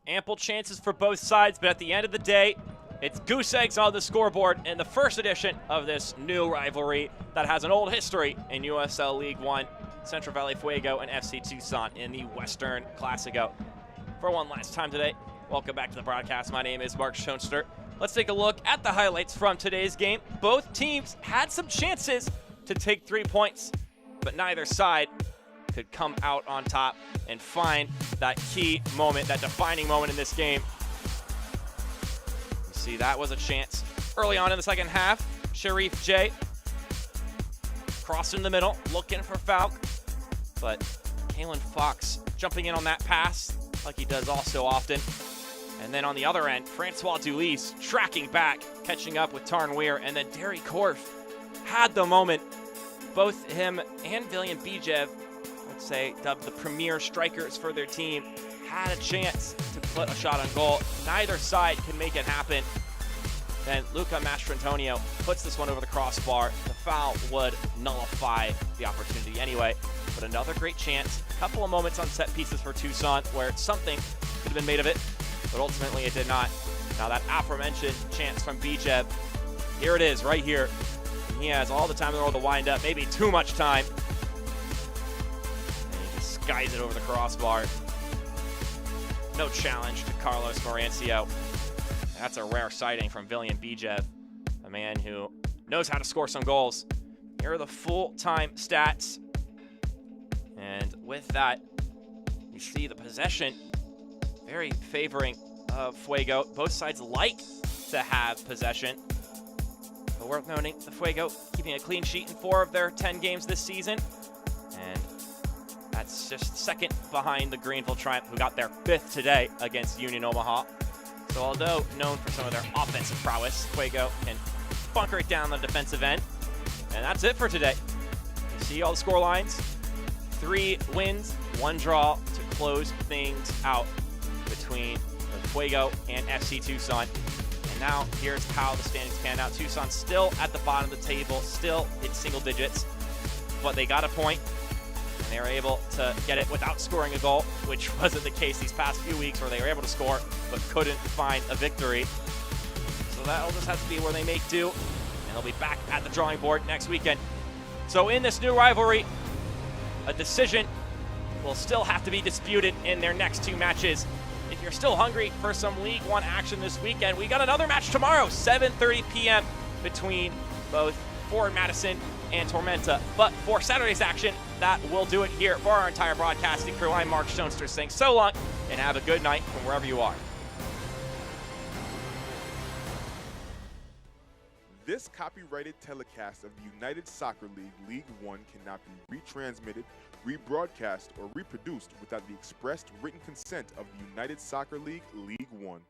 Ample chances for both sides, but at the end of the day, it's goose eggs on the scoreboard in the first edition of this new rivalry that has an old history in USL League One. Central Valley Fuego and FC Tucson in the Western Classico. For one last time today, welcome back to the broadcast. My name is Mark Schoenster. Let's take a look at the highlights from today's game. Both teams had some chances to take 3 points, but neither side could come out on top and find that key moment, that defining moment in this game. You see, that was a chance early on in the second half. Sharif J crossed in the middle, looking for Falk, but Kalen Fox jumping in on that pass like he does all so often. And then on the other end, Francois Dulis tracking back, catching up with Tarn Weir, and then Derry Korf had the moment. Both him and Villian Bijev, let's say dubbed the premier strikers for their team, had a chance to put a shot on goal. Neither side can make it happen. Then Luca Mastrantonio puts this one over the crossbar. The foul would nullify the opportunity anyway, but another great chance. A couple of moments on set pieces for Tucson where something could have been made of it, but ultimately it did not. Now that aforementioned chance from Bijev, here it is right here. He has all the time in the world to wind up, maybe too much time. And he just skies it over the crossbar. No challenge to Carlos Morancio. That's a rare sighting from Villian Bijev, a man who knows how to score some goals. Here are the full-time stats. And with that, you see the possession very favoring Fuego. Both sides like to have possession. But worth noting, the Fuego keeping a clean sheet in 4 of their 10 games this season. And that's just second behind the Greenville Triumph, who got their 5th today against Union Omaha. So although known for some of their offensive prowess, Fuego can bunker it down the defensive end. And that's it for today. You see all the score lines? 3 wins, 1 draw to close things out between the Fuego and FC Tucson. And now here's how the standings pan out. Tucson still at the bottom of the table, still in single digits, but they got a point. And they were able to get it without scoring a goal, which wasn't the case these past few weeks where they were able to score but couldn't find a victory. So that'll just have to be where they make do, and they'll be back at the drawing board next weekend. So in this new rivalry, a decision will still have to be disputed in their next 2 matches. If you're still hungry for some League One action this weekend, we got another match tomorrow, 7:30 p.m. between both Ford Madison and Tormenta. But for Saturday's action, that will do it here for our entire broadcasting crew. I'm Mark Schoenster saying so long and have a good night from wherever you are. This copyrighted telecast of the United Soccer League League One cannot be retransmitted, rebroadcast, or reproduced without the expressed written consent of the United Soccer League League One.